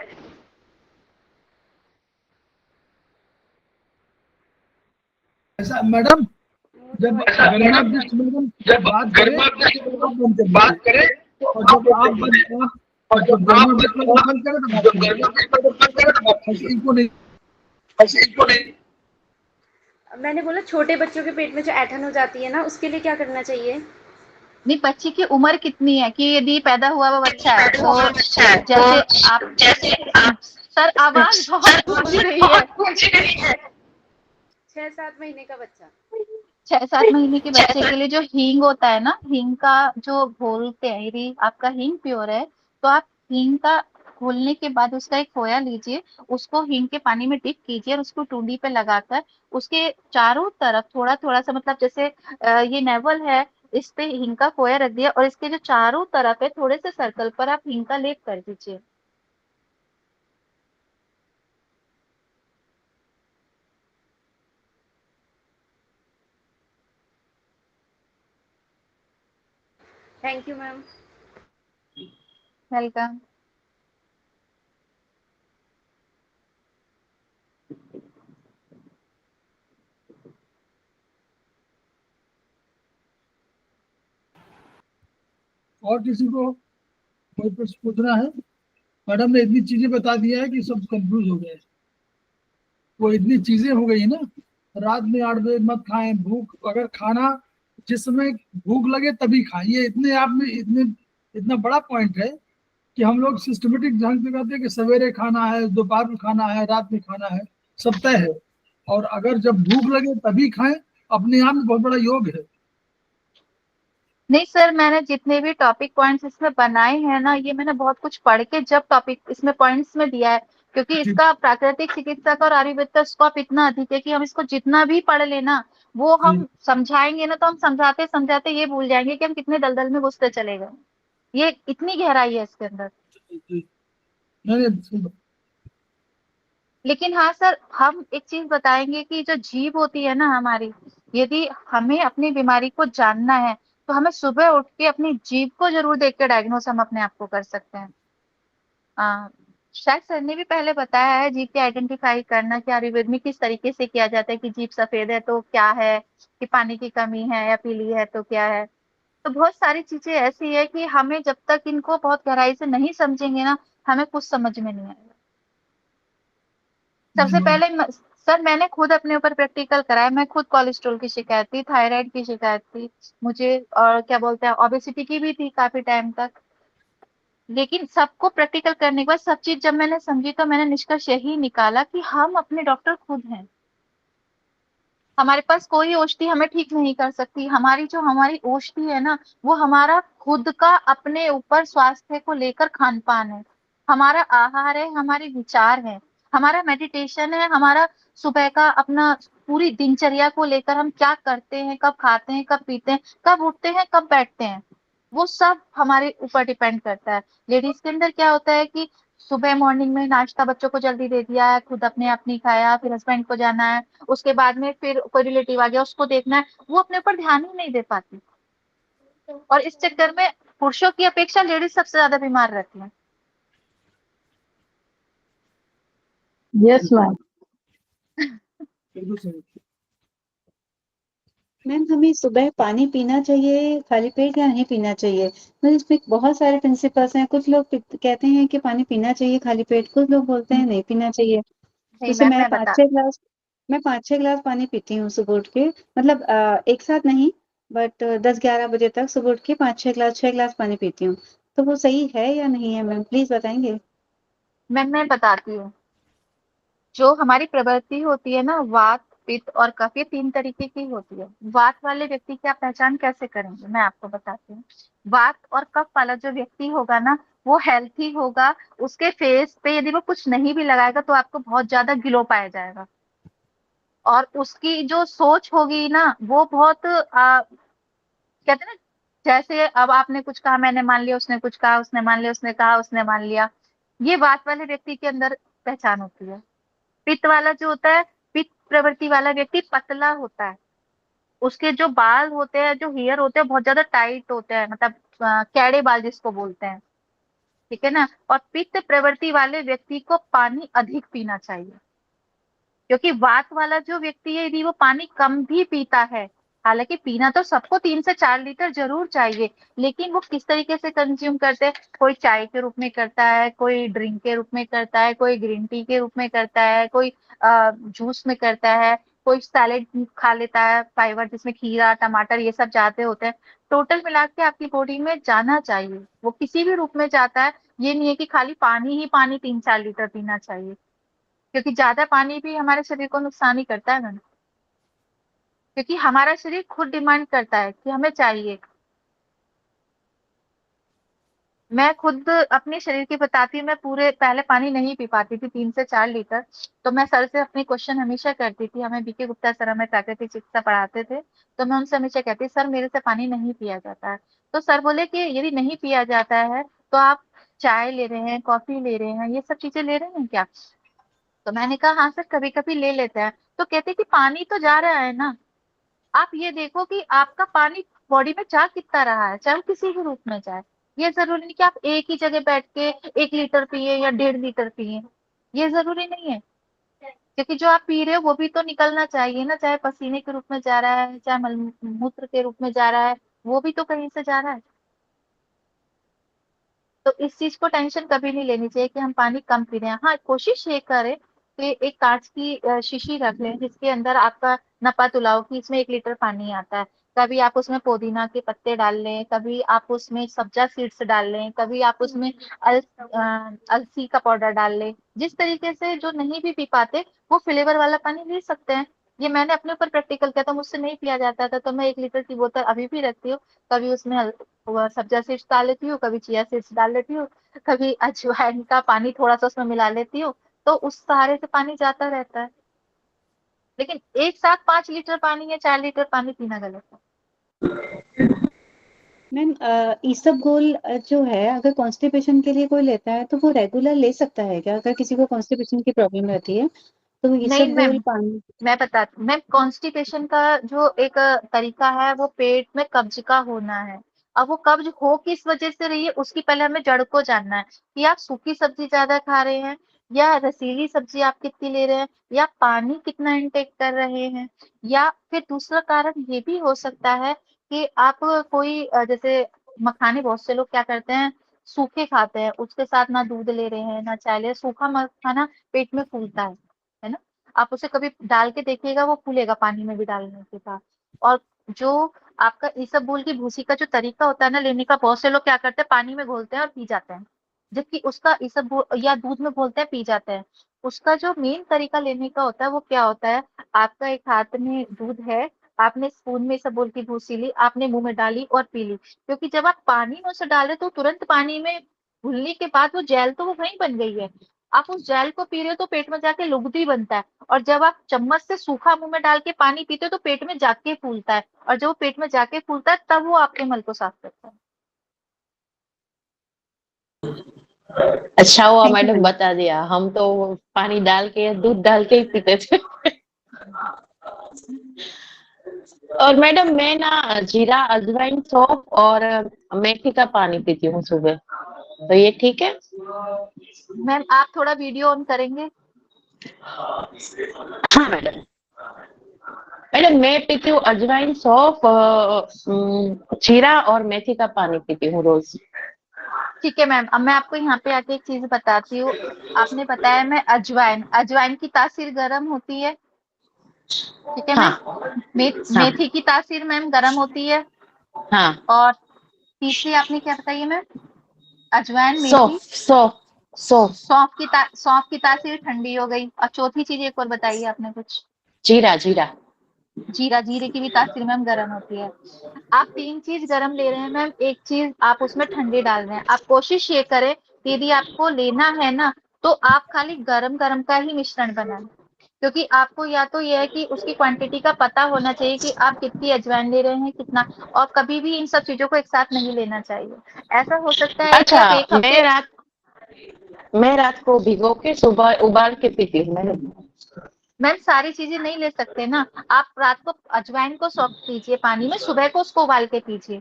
ऐसा मैडम, मुझे जब वही गरिमा बिष्ट मैडम बात करें तो आप बंद कर दीजिए, और जब जब गरिमा बिष्ट मैडम बंद करें तो बात करिए, ऐसे इनको नहीं। मैंने बोला छोटे बच्चों के पेट में जो ऐंठन हो जाती है ना, उसके लिए क्या करना चाहिए? नहीं, बच्चे की उम्र कितनी है कि यदि पैदा हुआ वो बच्चा है तो जैसे आप सर आवाज बहुत गूंज रही है। 6-7 महीने का बच्चा। 6-7 महीने के बच्चे के लिए जो हींग होता है ना, हींग का जो घोलते हैं, यदि आपका हींग प्योर है तो आप हींग का घोलने के बाद उसका एक खोया लीजिए, उसको हींग के पानी में डिप कीजिए और उसको टूंडी पे लगाकर उसके चारों तरफ थोड़ा थोड़ा सा, मतलब जैसे ये नेवल है, इस पे हींग का खोया रख दिया और इसके जो चारों तरफ है थोड़े से सर्कल पर आप हींग का लेप कर दीजिए। Thank you ma'am. वेलकम। और किसी को कोई प्रश्न पूछना है? मैडम ने इतनी चीजें बता दिया है कि सब कंफ्यूज हो गए। वो इतनी चीजें हो गई ना, रात में 8 बजे मत खाएं, भूख अगर खाना जिस समय भूख लगे तभी खाएं, ये इतने आप में इतने इतना बड़ा पॉइंट है कि हम लोग सिस्टमेटिक ढंग से कहते हैं कि सवेरे खाना है, दोपहर में खाना है, रात में खाना है, सब तय है। और अगर जब भूख लगे तभी खाएं, अपने आप में बहुत बड़ा योग है। नहीं सर, मैंने जितने भी टॉपिक पॉइंट्स इसमें बनाए हैं ना, ये मैंने बहुत कुछ पढ़ के जब टॉपिक इसमें पॉइंट्स में दिया है, क्योंकि जी इसका प्राकृतिक चिकित्सा का और आयुर्वेद का स्कोप इतना अधिक है कि हम इसको जितना भी पढ़ लेना, वो जी हम समझाएंगे ना तो हम समझाते समझाते ये भूल जाएंगे कि हम कितने दलदल में घुसते चले गए। ये इतनी गहराई है इसके अंदर। जी नहीं नहीं, सही बात। लेकिन हाँ सर, हम एक चीज बताएंगे कि जो जीभ होती है ना हमारी, यदि हमें अपनी बीमारी को जानना है तो हमें सुबह उठ के अपनी जीभ को जरूर देख के डायग्नोस हम अपने आप को कर सकते हैं। शायद सर ने भी पहले बताया है जीभ की आइडेंटिफाई करना कि आयुर्वेद में किस तरीके से किया जाता है, कि जीभ सफेद है तो क्या है, कि पानी की कमी है, या पीली है तो क्या है। तो बहुत सारी चीजें ऐसी है कि हमें जब तक इनको बहुत गहराई से नहीं समझेंगे ना, हमें कुछ समझ में नहीं आएगा। सबसे जी पहले सर मैंने खुद अपने ऊपर प्रैक्टिकल कराया, मैं खुद कोलेस्ट्रॉल की शिकायत थी, थायराइड की शिकायत थी मुझे, और क्या बोलते हैं ओबेसिटी की भी थी काफी टाइम तक। लेकिन सबको प्रैक्टिकल करने के बाद सब चीज जब मैंने समझी तो मैंने निष्कर्ष यही निकाला कि हम अपने डॉक्टर खुद हैं। हमारे पास कोई औषधि हमें ठीक नहीं कर सकती। हमारी औषधि है ना, वो हमारा खुद का अपने ऊपर स्वास्थ्य को लेकर खान पान है, हमारा आहार है, हमारे विचार है, हमारा मेडिटेशन है, हमारा सुबह का अपना पूरी दिनचर्या को लेकर हम क्या करते हैं, कब खाते हैं, कब पीते हैं, कब उठते हैं, कब बैठते हैं, वो सब हमारे ऊपर डिपेंड करता है। लेडीज के अंदर क्या होता है कि सुबह मॉर्निंग में नाश्ता बच्चों को जल्दी दे दिया है, खुद अपने आप नहीं खाया, फिर हस्बैंड को जाना है, उसके बाद में फिर कोई रिलेटिव आ गया उसको देखना है, वो अपने ऊपर ध्यान ही नहीं दे पाती। और इस चक्कर में पुरुषों की अपेक्षा लेडीज सबसे ज्यादा बीमार रहती है। Yes, ma'am. बिल्कुल सही। मैम हमें सुबह पानी पीना चाहिए खाली पेट या नहीं पीना चाहिए? मतलब इसमें बहुत सारे प्रिंसिपल्स हैं, कुछ लोग कहते हैं कि पानी पीना चाहिए खाली पेट, कुछ लोग बोलते हैं नहीं पीना चाहिए। नहीं जैसे मैम, मैं बता मैं 5-6 ग्लास पानी पीती हूँ सुबह उठ के, मतलब एक साथ नहीं, बट 10-11 बजे तक सुबह उठ के 5-6 ग्लास पानी पीती हूँ। तो वो सही है या नहीं है मैम, प्लीज बताएंगे? मैं बताती हूँ। जो हमारी प्रवृत्ति होती है ना, वात पित्त और कफ, ये 3 तरीके की होती है। वात वाले व्यक्ति की आप पहचान कैसे करेंगे, मैं आपको बताती हूँ। वात और कफ वाला जो व्यक्ति होगा ना, वो हेल्थी होगा, उसके फेस पे यदि वो कुछ नहीं भी लगाएगा तो आपको बहुत ज्यादा ग्लो पाया जाएगा, और उसकी जो सोच होगी ना वो बहुत कहते हैं ना, जैसे अब आपने कुछ कहा, मैंने मान लिया, उसने कुछ कहा, उसने मान लिया, उसने कहा, उसने मान लिया, ये वात वाले व्यक्ति के अंदर पहचान होती है। पित्त वाला जो होता है, पित्त प्रवृत्ति वाला व्यक्ति पतला होता है, उसके जो बाल होते हैं, जो हेयर होते हैं, बहुत ज्यादा टाइट होते हैं, मतलब कैड़े बाल जिसको बोलते हैं, ठीक है ना। और पित्त प्रवृत्ति वाले व्यक्ति को पानी अधिक पीना चाहिए, क्योंकि वात वाला जो व्यक्ति है यदि वो पानी कम भी पीता है, हालांकि पीना तो सबको 3 से 4 लीटर जरूर चाहिए, लेकिन वो किस तरीके से कंज्यूम करते हैं, कोई चाय के रूप में करता है, कोई ड्रिंक के रूप में करता है, कोई ग्रीन टी के रूप में करता है, कोई जूस में करता है, कोई सैलेड खा लेता है, फाइबर जिसमें खीरा टमाटर ये सब जाते होते हैं। टोटल मिला के आपकी बॉडी में जाना चाहिए, वो किसी भी रूप में जाता है। ये नहीं है कि खाली पानी ही पानी 3-4 लीटर पीना चाहिए, क्योंकि ज्यादा पानी भी हमारे शरीर को नुकसान ही करता है मैम, क्योंकि हमारा शरीर खुद डिमांड करता है कि हमें चाहिए। मैं खुद अपने शरीर की बताती हूँ, मैं पूरे पहले पानी नहीं पी पाती थी 3 से 4 लीटर, तो मैं सर से अपनी क्वेश्चन हमेशा करती थी, हमें बीके गुप्ता सर हमें प्राकृतिक चिकित्सा पढ़ाते थे, तो मैं उनसे हमेशा कहती, सर मेरे से पानी नहीं पिया जाता है। तो सर बोले कि यदि नहीं पिया जाता है तो आप चाय ले रहे हैं, कॉफी ले रहे हैं, ये सब चीजें ले रहे हैं क्या? तो मैंने कहा हाँ सर, कभी कभी ले लेते हैं। तो कहते कि पानी तो जा रहा है ना, आप ये देखो कि आपका पानी बॉडी में जा कितना रहा है, चाहे वो किसी भी रूप में जाए। ये जरूरी नहीं कि आप एक ही जगह बैठ के 1 लीटर पिए या 1.5 लीटर पिए, ये जरूरी नहीं है, क्योंकि जो आप पी रहे हो वो भी तो निकलना चाहिए ना, चाहे पसीने के रूप में जा रहा है, चाहे मूत्र के रूप में जा रहा है, वो भी तो कहीं से जा रहा है। तो इस चीज को टेंशन कभी नहीं लेनी चाहिए कि हम पानी कम पी रहे हैं। हाँ, कोशिश ये करें कि एक कांच की शीशी रख लें जिसके अंदर आपका नपा तुलाओ कि इसमें 1 लीटर पानी आता है। कभी आप उसमें पुदीना के पत्ते डाल लें, कभी आप उसमें सब्जा सीड्स डाल लें, कभी आप उसमें अलसी का पाउडर डाल लें। जिस तरीके से जो नहीं भी पी पाते वो फ्लेवर वाला पानी ले सकते हैं। ये मैंने अपने ऊपर प्रैक्टिकल किया था, मुझसे नहीं पिया जाता था, तो मैं 1 लीटर की बोतल अभी भी रखती हूँ। कभी उसमें सब्जा सीड्स डाल लेती हूँ, कभी चिया सीड्स डाल लेती हूँ, कभी अजवाइन का पानी थोड़ा सा उसमें मिला लेती हूँ, तो उस सहारे से पानी जाता रहता है। लेकिन एक साथ 5 लीटर पानी या 4 लीटर पानी पीना गलत है। मैम ईसबगोल जो है, अगर कॉन्स्टिपेशन के लिए कोई लेता है तो वो रेगुलर ले सकता है क्या? अगर किसी को कॉन्स्टिपेशन की प्रॉब्लम रहती है तो नहीं ईसबगोल मैम, पानी। मैं बताती, मैम कॉन्स्टिपेशन का जो एक तरीका है वो पेट में कब्ज का होना है। अब वो कब्ज हो किस वजह से रही है उसकी पहले हमें जड़ को जानना है, कि आप सूखी सब्जी ज्यादा खा रहे हैं, या रसीली सब्जी आप कितनी ले रहे हैं, या पानी कितना इंटेक कर रहे हैं, या फिर दूसरा कारण ये भी हो सकता है कि आप कोई जैसे मखाने, बहुत से लोग क्या करते हैं सूखे खाते हैं, उसके साथ ना दूध ले रहे हैं ना चाय ले रहे हैं। सूखा मखाना पेट में फूलता है ना, आप उसे कभी डाल के देखिएगा, वो फूलेगा पानी में भी डालने के बाद। और जो आपका इसबगोल की भूसी का जो तरीका होता है ना लेने का, बहुत से लोग क्या करते हैं पानी में घोलते हैं और पी जाते हैं, जबकि उसका इसबगोल या दूध में घोलते हैं पी जाते हैं। उसका जो मेन तरीका लेने का होता है वो क्या होता है, आपका एक हाथ में दूध है, आपने स्पून में इसबगोल की भूसी ली, आपने मुंह में डाली और पी ली, क्योंकि जब आप पानी में उसे डाले तो तुरंत पानी में घुलने के बाद वो जेल तो वो वहीं बन गई है, आप उस जेल को पी रहे हो तो पेट में जाके लुगदी बनता है, और जब आप चम्मच से सूखा मुंह में डाल के पानी पीते हो तो पेट में जाके फूलता है, और जब वो पेट में जाके फूलता है तब वो आपके मल को साफ करता है। अच्छा हुआ थैंक यू मैडम मैम। बता दिया, हम तो पानी डाल के दूध डाल के ही पीते थे। और मैडम मैं ना जीरा अजवाइन सौंफ और मेथी का पानी पीती हूँ सुबह, तो ये ठीक है? मैम आप थोड़ा वीडियो ऑन करेंगे? हाँ मैडम। मैडम मैं पीती हूँ अजवाइन सौंफ जीरा और मेथी का पानी पीती हूँ रोज। ठीक है मैम, अब मैं आपको यहाँ पे आके एक चीज बताती हूँ। आपने बताया मैं अजवाइन, अजवाइन की तासीर गर्म होती है, ठीक है हाँ मैम। हाँ मेथी की तासीर मैम गर्म होती है, हाँ। और तीसरी आपने क्या बताई है मैम? अजवाइन, सौंफ मेथी, सौंफ सौंफ। सौंफ की तासीर ठंडी हो गई, और चौथी चीज एक और बताइए आपने कुछ। जीरा जीरा जीरा, जीरे की भी तासीर मैम गर्म होती है। आप 3 चीज गर्म ले रहे हैं मैम, एक चीज आप उसमें ठंडी डाल रहे हैं। आप कोशिश ये करें कि यदि आपको लेना है ना, तो आप खाली गरम गरम का ही मिश्रण बनाएं, क्योंकि आपको या तो यह है कि उसकी क्वांटिटी का पता होना चाहिए कि आप कितनी अजवाइन ले रहे हैं, कितना, और कभी भी इन सब चीजों को एक साथ नहीं लेना चाहिए। ऐसा हो सकता है कि अच्छा, आप एक हफ्ते मैं रात को भिगो के सुबह उबाल के पीती हूँ मैडम। मैम सारी चीजें नहीं ले सकते ना। आप रात को अजवाइन को सॉक कीजिए पानी में, सुबह को उसको उबाल के पीजिए,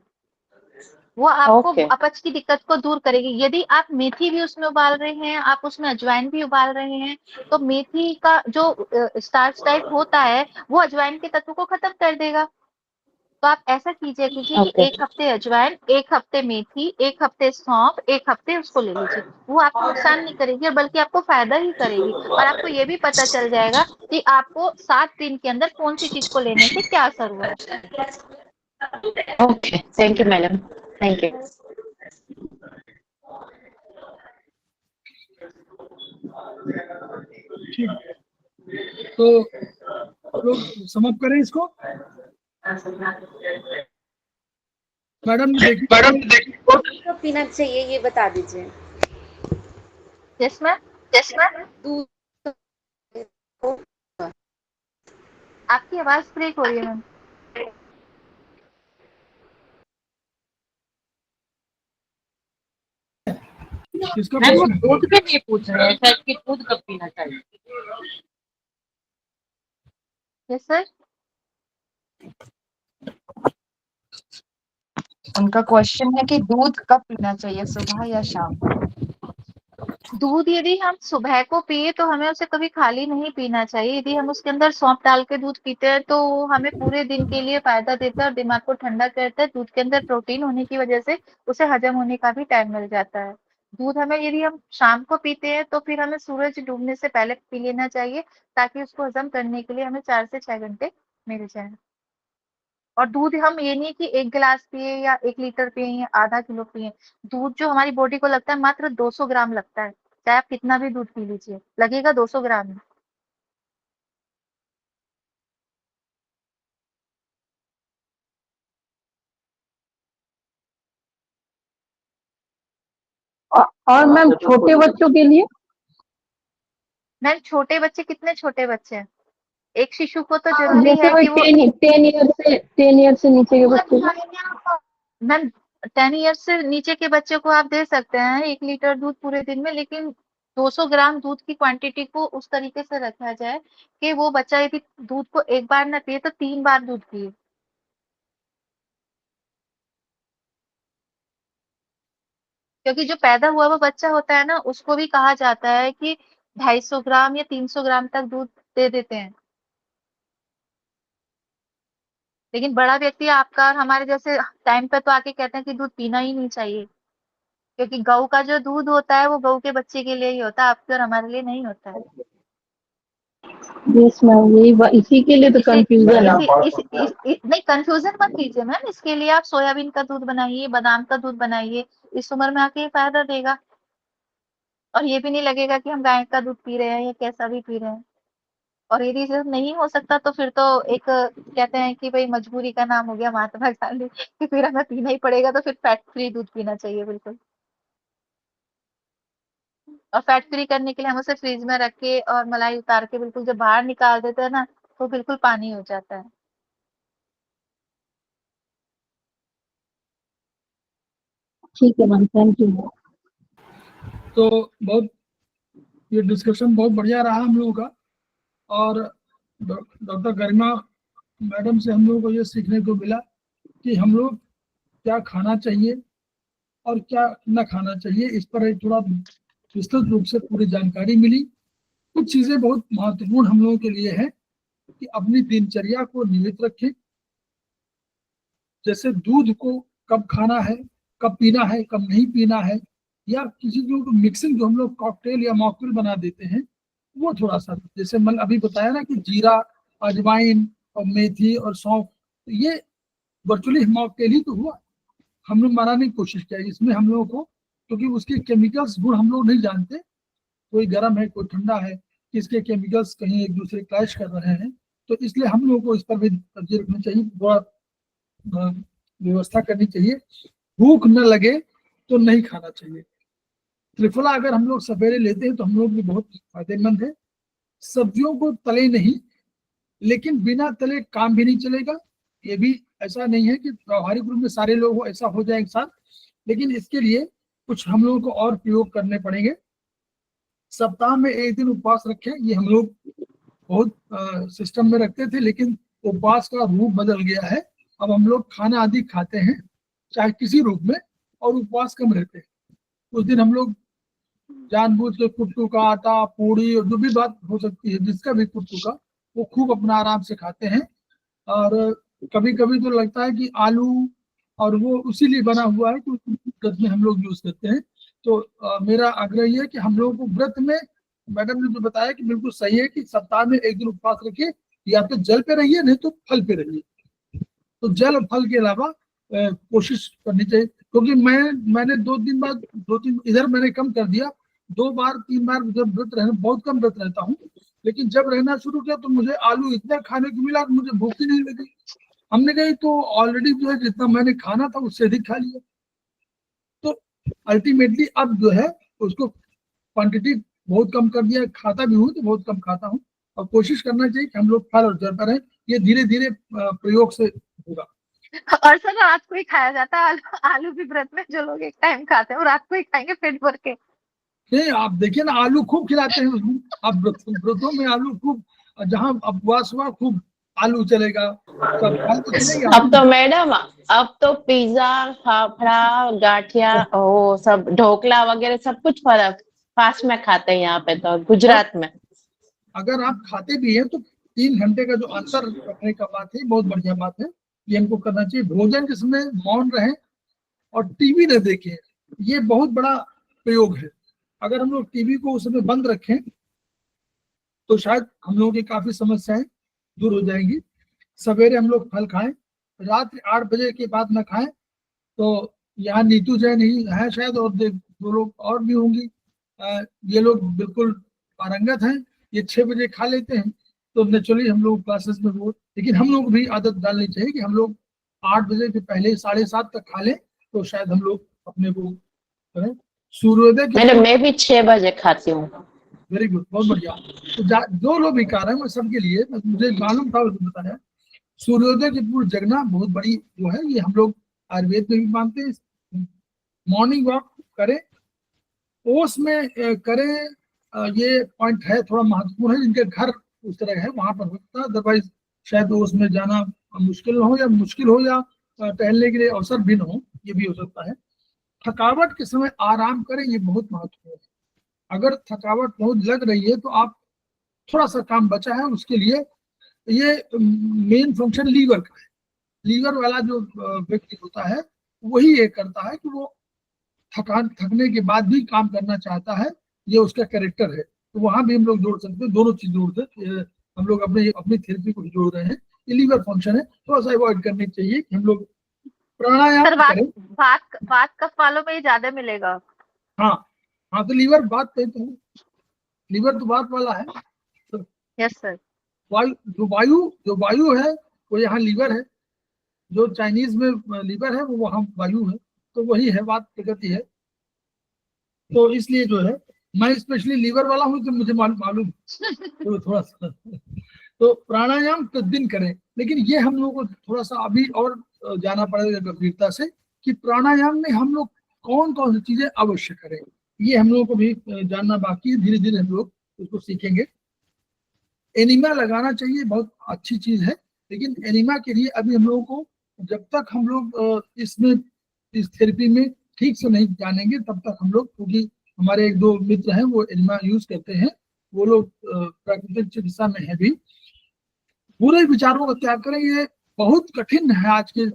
वो आपको ओके अपच की दिक्कत को दूर करेगी। यदि आप मेथी भी उसमें उबाल रहे हैं, आप उसमें अजवाइन भी उबाल रहे हैं, तो मेथी का जो स्टार्च टाइप होता है वो अजवाइन के तत्व को खत्म कर देगा। तो आप ऐसा कीजिए कि ओके 1 हफ्ते अजवाइन, 1 हफ्ते मेथी, 1 हफ्ते सौंफ, 1 हफ्ते उसको ले लीजिए। वो आपको नुकसान नहीं करेगी और बल्कि आपको फायदा ही करेगी। और आपको ये भी पता चल जाएगा कि आपको 7 दिन के अंदर कौन सी चीज को लेने से क्या असर हुआ है। Okay, thank you madam, thank you. ठीक, तो लोग समाप्त करें इसको। मैडम देखिए कब पीना चाहिए ये बता दीजिए। जिसमें दूध आपकी आवाज ब्रेक हो रही है मैम। किसका मैम वो प्रश्न है? दूध के लिए पूछ रहे हैं सर कि दूध कब पीना चाहिए। Yes sir. उनका क्वेश्चन है कि दूध कब पीना चाहिए, सुबह या शाम। दूध यदि हम सुबह को पिए तो हमें उसे कभी खाली नहीं पीना चाहिए। यदि हम उसके अंदर सौंफ डाल के दूध पीते हैं तो वो हमें पूरे दिन के लिए फायदा देता है और दिमाग को ठंडा करता है। दूध के अंदर प्रोटीन होने की वजह से उसे हजम होने का भी टाइम मिल जाता है। दूध हमें यदि हम शाम को पीते हैं तो फिर हमें सूरज डूबने से पहले पी लेना चाहिए, ताकि उसको हजम करने के लिए हमें 4 से 6 घंटे मिल जाए। और दूध हम ये नहीं कि 1 गिलास पिए या 1 लीटर पिए या आधा किलो पिए। दूध जो हमारी बॉडी को लगता है मात्र 200 ग्राम लगता है, चाहे आप कितना भी दूध पी लीजिए, लगेगा 200 ग्राम ही। और मैम छोटे बच्चों के लिए मैम छोटे बच्चे, कितने छोटे बच्चे हैं? एक शिशु को तो जरूरी जैसे है वही कि वो 10 ईयर से नीचे के बच्चे को। मैम 10 ईयर्स से नीचे के बच्चे को आप दे सकते हैं 1 लीटर दूध पूरे दिन में, लेकिन 200 ग्राम दूध की क्वांटिटी को उस तरीके से रखा जाए कि वो बच्चा यदि दूध को एक बार ना पिए तो 3 बार दूध पिए। क्योंकि जो पैदा हुआ वो बच्चा होता है ना, उसको भी कहा जाता है कि 250 ग्राम या 300 ग्राम तक दूध दे देते हैं। लेकिन बड़ा व्यक्ति आपका और हमारे जैसे टाइम पे तो आके कहते हैं कि दूध पीना ही नहीं चाहिए, क्योंकि गऊ का जो दूध होता है वो गऊ के बच्चे के लिए ही होता है, आपके और हमारे लिए नहीं होता है। यस मैम, इसी के लिए तो कंफ्यूजन है। नहीं, कंफ्यूजन मत कीजिए मैम। इसके लिए आप सोयाबीन का दूध बनाइए, बादाम का दूध बनाइए, इस उम्र में आके ये फायदा देगा। और ये भी नहीं लगेगा कि हम गाय का दूध पी रहे हैं या कैसा भी पी रहे हैं। और यदि ये नहीं हो सकता तो फिर तो एक कहते हैं कि भाई मजबूरी का नाम हो गया महात्मा गांधी, कि फिर हमें पीना ही पड़ेगा, तो फिर फैट फ्री दूध पीना चाहिए बिल्कुल। और फैट फ्री करने के लिए हम उसे फ्रीज में रख के और मलाई उतार के बिल्कुल जब बाहर निकाल देते हैं ना, तो बिल्कुल पानी हो जाता है। ठीक है मैम, थैंक यू। तो बहुत, ये डिस्कशन बहुत बढ़िया रहा हम लोगों का। और डॉक्टर गरिमा मैडम से हम लोगों को ये सीखने को मिला कि हम लोग क्या खाना चाहिए और क्या न खाना चाहिए, इस पर एक थोड़ा विस्तृत रूप से पूरी जानकारी मिली। कुछ चीजें बहुत महत्वपूर्ण हम लोगों के लिए है कि अपनी दिनचर्या को नियमित रखें। जैसे दूध को कब खाना है, कब पीना है, कब नहीं पीना है, या किसी जो मिक्सिंग जो हम लोग कॉकटेल या मॉकटेल बना देते हैं, वो थोड़ा सा, जैसे मैंने अभी बताया ना कि जीरा, अजवाइन और मेथी और सौंफ, तो ये वर्चुअली मॉकटेल ही तो हुआ। हम लोग बनाने की कोशिश किया इसमें हम लोगों को, क्योंकि उसके केमिकल्स गुण हम लोग नहीं जानते, कोई गर्म है कोई ठंडा है, किसके केमिकल्स कहीं एक दूसरे क्लैश कर रहे हैं, तो इसलिए हम लोगों को इस पर भी तवज्जो रखनी चाहिए, थोड़ा व्यवस्था करनी चाहिए। भूख न लगे तो नहीं खाना चाहिए। त्रिफला अगर हम लोग सवेरे लेते हैं तो हम लोग भी बहुत फायदेमंद है। सब्जियों को तले नहीं, लेकिन बिना तले काम भी नहीं चलेगा। ये भी ऐसा नहीं है कि व्यवहारिक रूप में सारे लोग ऐसा हो जाए एक साथ, लेकिन इसके लिए कुछ हम लोगों को और प्रयोग करने पड़ेंगे। सप्ताह में एक दिन उपवास रखें, ये हम लोग बहुत सिस्टम में रखते थे, लेकिन उपवास का रूप बदल गया है। अब हम लोग खाना आदि खाते हैं चाहे किसी रूप में, और उपवास कम रहते हैं। उस दिन हम लोग जानबूझ के कुट्टू का आटा, पूड़ी और जो भी बात हो सकती है, जिसका भी कुट्टू का, वो खूब अपना आराम से खाते हैं। और कभी कभी तो लगता है कि आलू और वो उसी लिए बना हुआ है कि व्रत में हम लोग यूज करते हैं। तो मेरा आग्रह ये है कि हम लोगों को व्रत में, मैडम ने जो बताया कि बिल्कुल सही है कि सप्ताह में एक दिन उपवास रखिए, या तो जल पे रहिए नहीं तो फल पे रहिए। तो जल और फल के अलावा कोशिश करनी चाहिए। क्योंकि मैंने 2 दिन बाद 2-3 इधर मैंने कम कर दिया, 2 बार 3 बार जब व्रत रहना, बहुत कम व्रत रहता हूँ, लेकिन जब रहना शुरू किया तो मुझे आलू इतना खाने को मिला कि मुझे भूख ही नहीं लगी। हमने कही तो ऑलरेडी जो है जितना मैंने खाना था उससे अधिक खा लिया। तो अल्टीमेटली अब जो है उसको क्वांटिटी बहुत कम कर दिया। खाता भी हूँ तो बहुत कम खाता हूँ, और कोशिश करना चाहिए कि हम लोग फल और जल पर रहें। ये धीरे धीरे प्रयोग से होगा। और सर रात को ही खाया जाता है आलू भी व्रत में, जो लोग एक टाइम खाते हैं वो रात को ही खाएंगे पेट भर के। नहीं, आप देखिए ना, आलू खूब खिलाते हैं उसमें। अब व्रतों में आलू खूब, जहाँ उपवास हुआ खूब आलू चलेगा, सब फल तो चलेगा। अब तो मैडम, अब तो पिज्जा, फाफड़ा, गाठिया, वो सब ढोकला वगैरह सब कुछ फास्ट में खाते हैं यहाँ पे तो, गुजरात में। अगर आप खाते भी हैं तो 3 घंटे का जो अंतर रखने का बात है, बहुत बढ़िया बात है। ये हमको करना चाहिए। भोजन जिसमें मौन रहे और टीवी न देखें, ये बहुत बड़ा प्रयोग है। अगर हम लोग टीवी को उस समय बंद रखें तो शायद हम लोगों की काफी समस्याएं दूर हो जाएंगी। सवेरे हम लोग फल खाएं, रात्रि 8 बजे के बाद न खाएं। तो यहाँ नीतू जैन ही है शायद, और 2 लोग और भी होंगी। ये लोग बिल्कुल पारंगत हैं, ये 6 बजे खा लेते हैं। तो नेचुरली हम लोग क्लासेस में वो, लेकिन हम लोग भी आदत डालनी चाहिए कि हम लोग 8 बजे के पहले 7:30 तक खा लें, तो शायद हम लोग अपने को करें। सूर्योदय के, मैडम मैं भी 6 बजे खाती हूँ। वेरी गुड, बहुत बढ़िया। तो जो लोग भी कर रहे हैं वो सबके लिए, मुझे मालूम था, उसने बताया। सूर्योदय के पूर्व जगना बहुत बड़ी जो है, ये हम लोग आयुर्वेद में भी मानते हैं। मॉर्निंग वॉक करें, ओस में करें, ये पॉइंट है थोड़ा महत्वपूर्ण है। जिनके घर उस तरह है वहां पर होता है, अदरवाइज शायद ओस में जाना मुश्किल हो, या टहलने के लिए अवसर भी न हो, ये भी हो सकता है। थकावट के समय आराम करें, ये बहुत महत्वपूर्ण है। अगर थकावट बहुत लग रही है तो आप, थोड़ा सा काम बचा है उसके लिए, ये मेन फंक्शन लीवर का है। लीवर वाला जो व्यक्ति होता है वही ये करता है कि वो थकने के बाद भी काम करना चाहता है, ये उसका कैरेक्टर है। तो वहां भी हम लोग जोड़ सकते हैं, दोनों चीज जोड़ सकते हैं। हम लोग अपनी थेरेपी को जोड़ रहे हैं, ये लीवर फंक्शन है, थोड़ा सा अवॉइड करनी चाहिए कि हम लोग प्राणायाम करें। बात कफ वालों में ही ज्यादा मिलेगा। हाँ, तो लीवर बात कहते हैं, लीवर तो बात वाला है। Yes sir. जो वायु है वो यहाँ लीवर है, जो चाइनीज में लीवर है वो वहाँ वायु है, तो वही है, बात प्रकृति है। तो इसलिए जो है, मैं स्पेशली लीवर वाला हूँ तो मुझे मालूम तो थोड़ा सा तो प्राणायाम प्रतिदिन करें। लेकिन ये हम लोगों को थोड़ा सा अभी और जाना पड़ेगा गंभीरता से कि प्राणायाम में हम लोग कौन कौन सी चीजें अवश्य करें, ये हम लोगों को भी जानना बाकी है। धीरे धीरे हम लोग उसको सीखेंगे। एनिमा लगाना चाहिए, बहुत अच्छी चीज है, लेकिन एनिमा के लिए अभी हम लोगों को, जब तक हम लोग इस थेरेपी में ठीक से नहीं जानेंगे तब तक हम लोग, क्योंकि हमारे 1-2 मित्र हैं वो एनिमा यूज करते हैं, वो लोग प्राकृतिक चिकित्सा में है भी। बुरे विचारों का त्याग करें, ये बहुत कठिन है आज के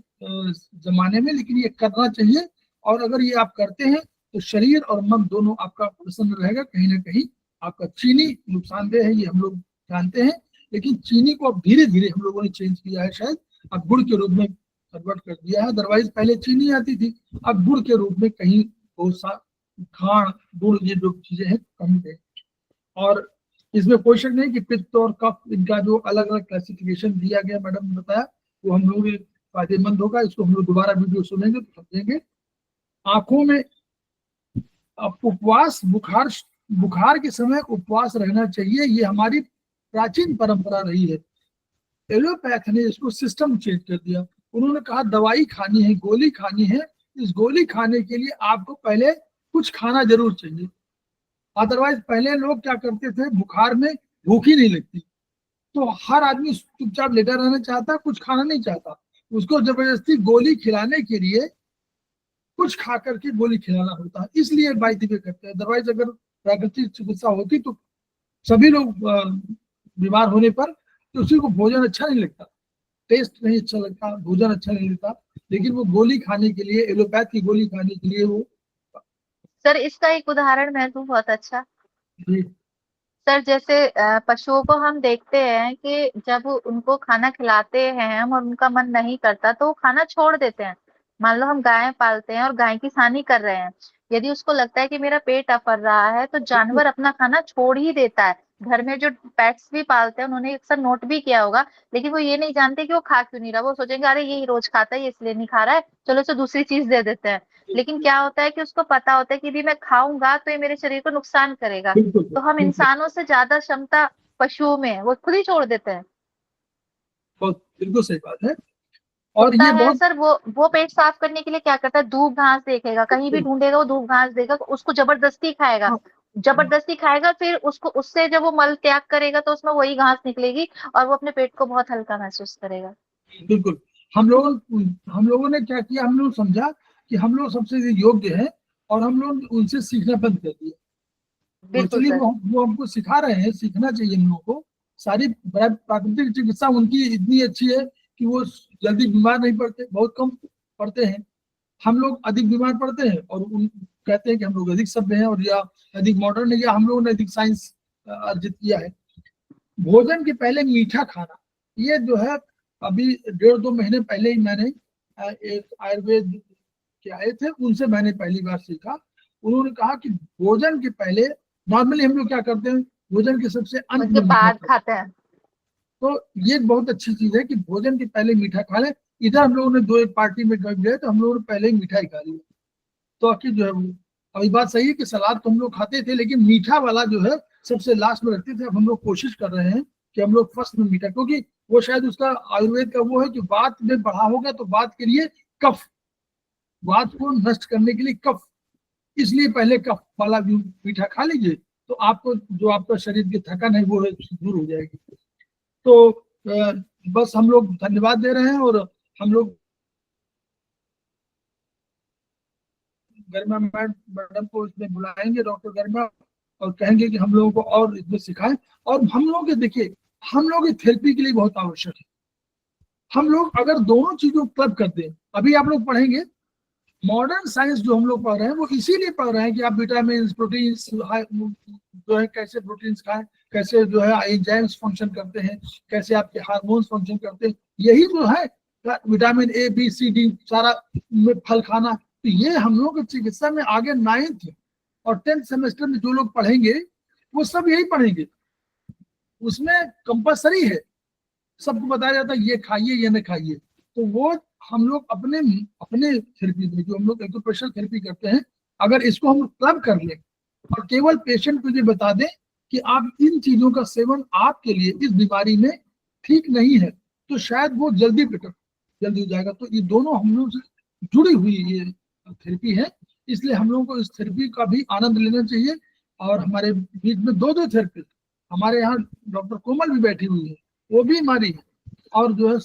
जमाने में, लेकिन ये करना चाहिए। और अगर ये आप करते हैं तो शरीर और मन दोनों आपका प्रसन्न रहेगा। कहीं ना कहीं आपका चीनी नुकसानदेह है, ये हम लोग जानते हैं, लेकिन चीनी को अब धीरे धीरे हम लोगों ने चेंज किया है, शायद अब गुड़ के रूप में कन्वर्ट कर दिया है। अदरवाइज पहले चीनी आती थी, अब गुड़ के रूप में कहीं बहुत सा खांड, गुड़, ये जो चीजें हैं कम है। और इसमें कोई शक नहीं कि पित्त और कफ, इनका जो अलग अलग क्लासिफिकेशन दिया गया मैडम ने बताया, वो हम लोग फायदेमंद होगा। इसको हम लोग दोबारा वीडियो सुनेंगे तो समझेंगे। आंखों में अब उपवास, बुखार के समय उपवास रहना चाहिए, ये हमारी प्राचीन परंपरा रही है। एलोपैथ ने इसको सिस्टम चेंज कर दिया। उन्होंने कहा दवाई खानी है, गोली खानी है, इस गोली खाने के लिए आपको पहले कुछ खाना जरूर चाहिए। अदरवाइज पहले लोग क्या करते थे, बुखार में भूख ही नहीं लगती, तो हर आदमी चुपचाप लेटा रहना चाहता, कुछ खाना नहीं चाहता, उसको जबरदस्ती गोली खिलाने के लिए कुछ खा करके गोली खिलाना होता है, इसलिए बाई वे करते हैं। अदरवाइज अगर प्राकृतिक चिकित्सा होती तो सभी लोग बीमार होने पर किसी को भोजन अच्छा नहीं लगता, टेस्ट नहीं अच्छा लगता, भोजन अच्छा नहीं लगता, लेकिन वो गोली खाने के लिए, एलोपैथ की गोली खाने के लिए वो। सर इसका एक उदाहरण मैं दूं बहुत अच्छा। जी सर जैसे पशुओं को हम देखते हैं कि जब उनको खाना खिलाते हैं हम और उनका मन नहीं करता तो वो खाना छोड़ देते हैं। मान लो हम गाय पालते हैं और गाय की सानी कर रहे हैं, यदि उसको लगता है कि मेरा पेट अफर रहा है तो जानवर अपना खाना छोड़ ही देता है। घर में जो पेट्स भी पालते हैं उन्होंने अक्सर नोट भी किया होगा, लेकिन वो ये नहीं जानते कि वो खा क्यों नहीं रहा। वो सोचेंगे अरे यही रोज खाता है, ये इसलिए नहीं खा रहा है, चलो इसे दूसरी चीज दे देते हैं। लेकिन क्या होता है कि उसको पता होता है कि यदि मैं खाऊंगा तो ये मेरे शरीर को नुकसान करेगा। बिल्कुल तो हम इंसानों से ज्यादा क्षमता पशुओं में है, वो खुद ही छोड़ देते हैं। बिल्कुल सही बात है। और कुत्ता ये है बहुत सर, वो पेट साफ करने के लिए क्या करता है, दूब घास देखेगा, कहीं भी ढूंढेगा वो दूब घास देगा, उसको जबरदस्ती खाएगा। जबरदस्ती खाएगा, फिर उसको उससे जब वो मल त्याग करेगा तो उसमें वही घास निकलेगी और वो अपने पेट को बहुत हल्का महसूस करेगा। बिल्कुल। हम लोगों ने क्या किया, हम लोग समझा कि हम लोग सबसे योग्य हैं और हम लोग उनसे सीखना बंद कर दिया। बिल्कुल एक्चुअली सर। वो हमको सिखा रहे हैं, सीखना चाहिए हम लोगों को। सारी प्राकृतिक चिकित्सा उनकी इतनी अच्छी है कि वो जल्दी बीमार नहीं पड़ते, बहुत कम पड़ते हैं। हम लोग अधिक बीमार पड़ते हैं और उन कहते हैं कि हम लोग अधिक सभ्य हैं और या अधिक मॉडर्न है, या हम लोगों ने अधिक साइंस अर्जित किया है। भोजन के पहले मीठा खाना, ये जो है अभी 1.5-2 महीने पहले ही मैंने एक आयुर्वेद के आए थे, उनसे मैंने पहली बार सीखा। उन्होंने कहा कि भोजन के पहले, नॉर्मली हम लोग क्या करते हैं, भोजन के सबसे अंत उसके में मीठा बाद खाते हैं। खाते हैं। तो ये बहुत अच्छी चीज है कि भोजन के पहले मीठा खा लें। इधर हम लोगों ने दो एक पार्टी में गए तो हम लोगों ने पहले ही मिठाई खा ली, तो आखिर जो है वो, और ये बात सही है कि सलाद तो हम लोग खाते थे, लेकिन मीठा वाला जो है सबसे लास्ट में रखते थे। अब हम लोग कोशिश कर रहे हैं कि हम लोग फर्स्ट में मीठा, क्योंकि वो शायद उसका आयुर्वेद का वो है कि वात में बढ़ा होगा तो वात के लिए कफ, वात को नष्ट करने के लिए कफ, इसलिए पहले कफ वाला मीठा खा लीजिए, तो आपको जो आपका शरीर की थकन है वो दूर हो जाएगी। तो बस हम लोग धन्यवाद दे रहे हैं और हम लोग गरिमा मैडम को इसमें बुलाएंगे, डॉक्टर गरिमा, और कहेंगे कि हम लोगों को और इसमें सिखाएं। और हम लोग के देखिए, हम लोग थेरेपी के लिए बहुत आवश्यक है। हम लोग अगर दोनों चीजों को क्लब कर दें, अभी आप लोग पढ़ेंगे मॉडर्न साइंस जो हम लोग पढ़ रहे हैं वो इसीलिए पढ़ रहे हैं कि आप विटामिन, प्रोटीन जो है कैसे प्रोटीन्स खाएं, कैसे जो है एंजाइम्स फंक्शन करते हैं, कैसे आपके हार्मोन्स फंक्शन करते हैं, यही जो है vitamin A B C D सारा में फल खाना। तो ये हम लोग की चिकित्सा में आगे 9th और 10th सेमेस्टर में जो लोग पढ़ेंगे वो सब यही पढ़ेंगे, उसमें कंपलसरी है, सबको बताया जाता है ये खाइए ये न खाइए। तो वो हम लोग अपने अपने थेरेपी में जो हम लोग एक्यूप्रेशनल थेरेपी करते हैं, अगर इसको हम क्लब कर लें और केवल पेशेंट को ये बता दें कि आप इन चीजों का सेवन आपके लिए इस बीमारी में ठीक नहीं है, तो शायद वो जल्दी हो जाएगा। तो ये दोनों हम लोग से जुड़ी हुई ये थेरेपी है, इसलिए हम लोगों को इस थेरेपी का भी आनंद लेना चाहिए। और हमारे बीच में दो थेरेपिस्ट, हमारे यहाँ डॉक्टर कोमल भी बैठी हुई है, वो भी हमारी है, और जो है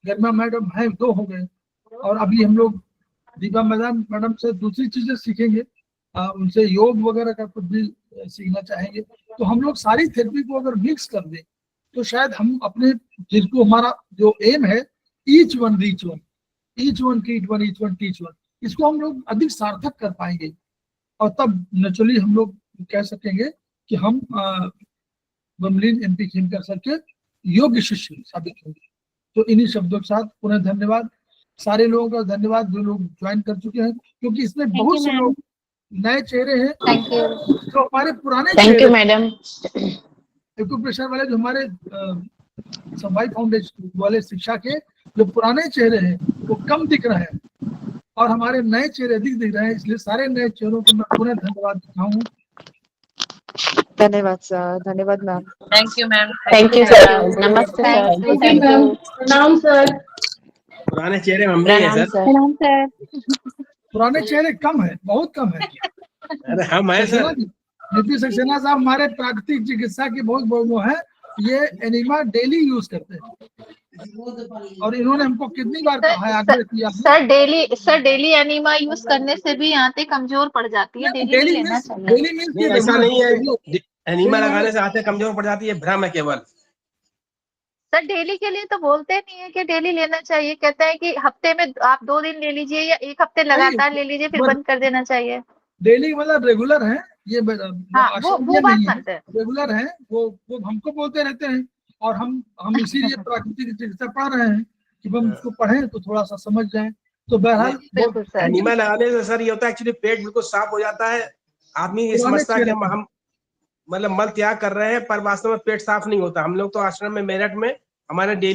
गरिमा मैडम है, 2 हो गए। और अभी हम लोग दीपा मैडम से दूसरी चीजें सीखेंगे, उनसे योग वगैरह का कुछ भी सीखना चाहेंगे। तो हम लोग सारी थेरेपी को अगर मिक्स कर दें तो शायद हम अपने, जिसको हमारा जो एम है each one reach one, each one treat one, each one teach one, इसको हम लोग अधिक सार्थक कर पाएंगे और तब नेचुरली हम लोग कह सकेंगे कि हम बमलीन MP खेमकर सर के योग्य शिष्य साबित होंगे। तो इन्हीं शब्दों के साथ पुनः धन्यवाद, सारे लोगों का धन्यवाद जो लोग ज्वाइन कर चुके हैं, क्योंकि इसमें बहुत से लोग नए चेहरे हैं थैंक यू। जो हमारे पुराने थैंक यू चेहरे मैडम। एक्यूप्रेशर वाले जो हमारे सफाई फाउंडेशन वाले शिक्षा के जो पुराने चेहरे हैं वो कम दिख रहे हैं और हमारे नए चेहरे अधिक दिख रहे हैं, इसलिए सारे नए चेहरों को मैं पुनः धन्यवाद देता हूँ। धन्यवाद सर, धन्यवाद ma'am. Thank you ma'am. Thank you sir. नमस्ते Thank sir. you. Thank you. प्रणाम सर। पुराने चेहरे हम नहीं है प्रणाम सर। सर। प्रणाम सर। पुराने चेहरे कम है, बहुत कम है। अरे हम है सक्सेना सर। जी, नीति सक्सेना साहब हमारे प्राकृतिक चिकित्सा के बहुत वो है, ये एनिमा डेली यूज करते हैं और इन्होंने हमको कितनी बार कहा है, आग्रह किया है। सर डेली एनिमा यूज करने से भी आंतें कमजोर पड़ जाती है, डेली नहीं लेना चाहिए। डेली मीन्स नहीं ऐसा नहीं है, एनीमा लगाने से आंतें कमजोर पड़ जाती है, भ्रम है केवल। सर डेली के लिए तो बोलते नहीं है कि डेली लेना चाहिए, कहते हैं कि हफ्ते में आप 2 दिन ले लीजिए या एक हफ्ते लगातार ले लीजिए फिर बंद कर देना चाहिए। डेली मतलब रेगुलर है ये, हाँ वो बात नहीं है, मत है। रेगुलर है। वो हमको बोलते रहते हैं और हम इसीलिए प्राकृतिक चिकित्सा पढ़ रहे हैं कि हम उसको पढ़ें तो थोड़ा सा समझ जाएं। तो बहरहाल बिल्कुल सर। एनीमा लगाने से सर ये होता है एक्चुअली पेट बिल्कुल साफ हो जाता है। आदमी ये पुराने समझता है कि चेहरे हम मतलब मल त्याग कर रहे हैं, पर वास्तव में पेट साफ नहीं होता। हम लोग तो आश्रम में मेरठ में हमारे डेली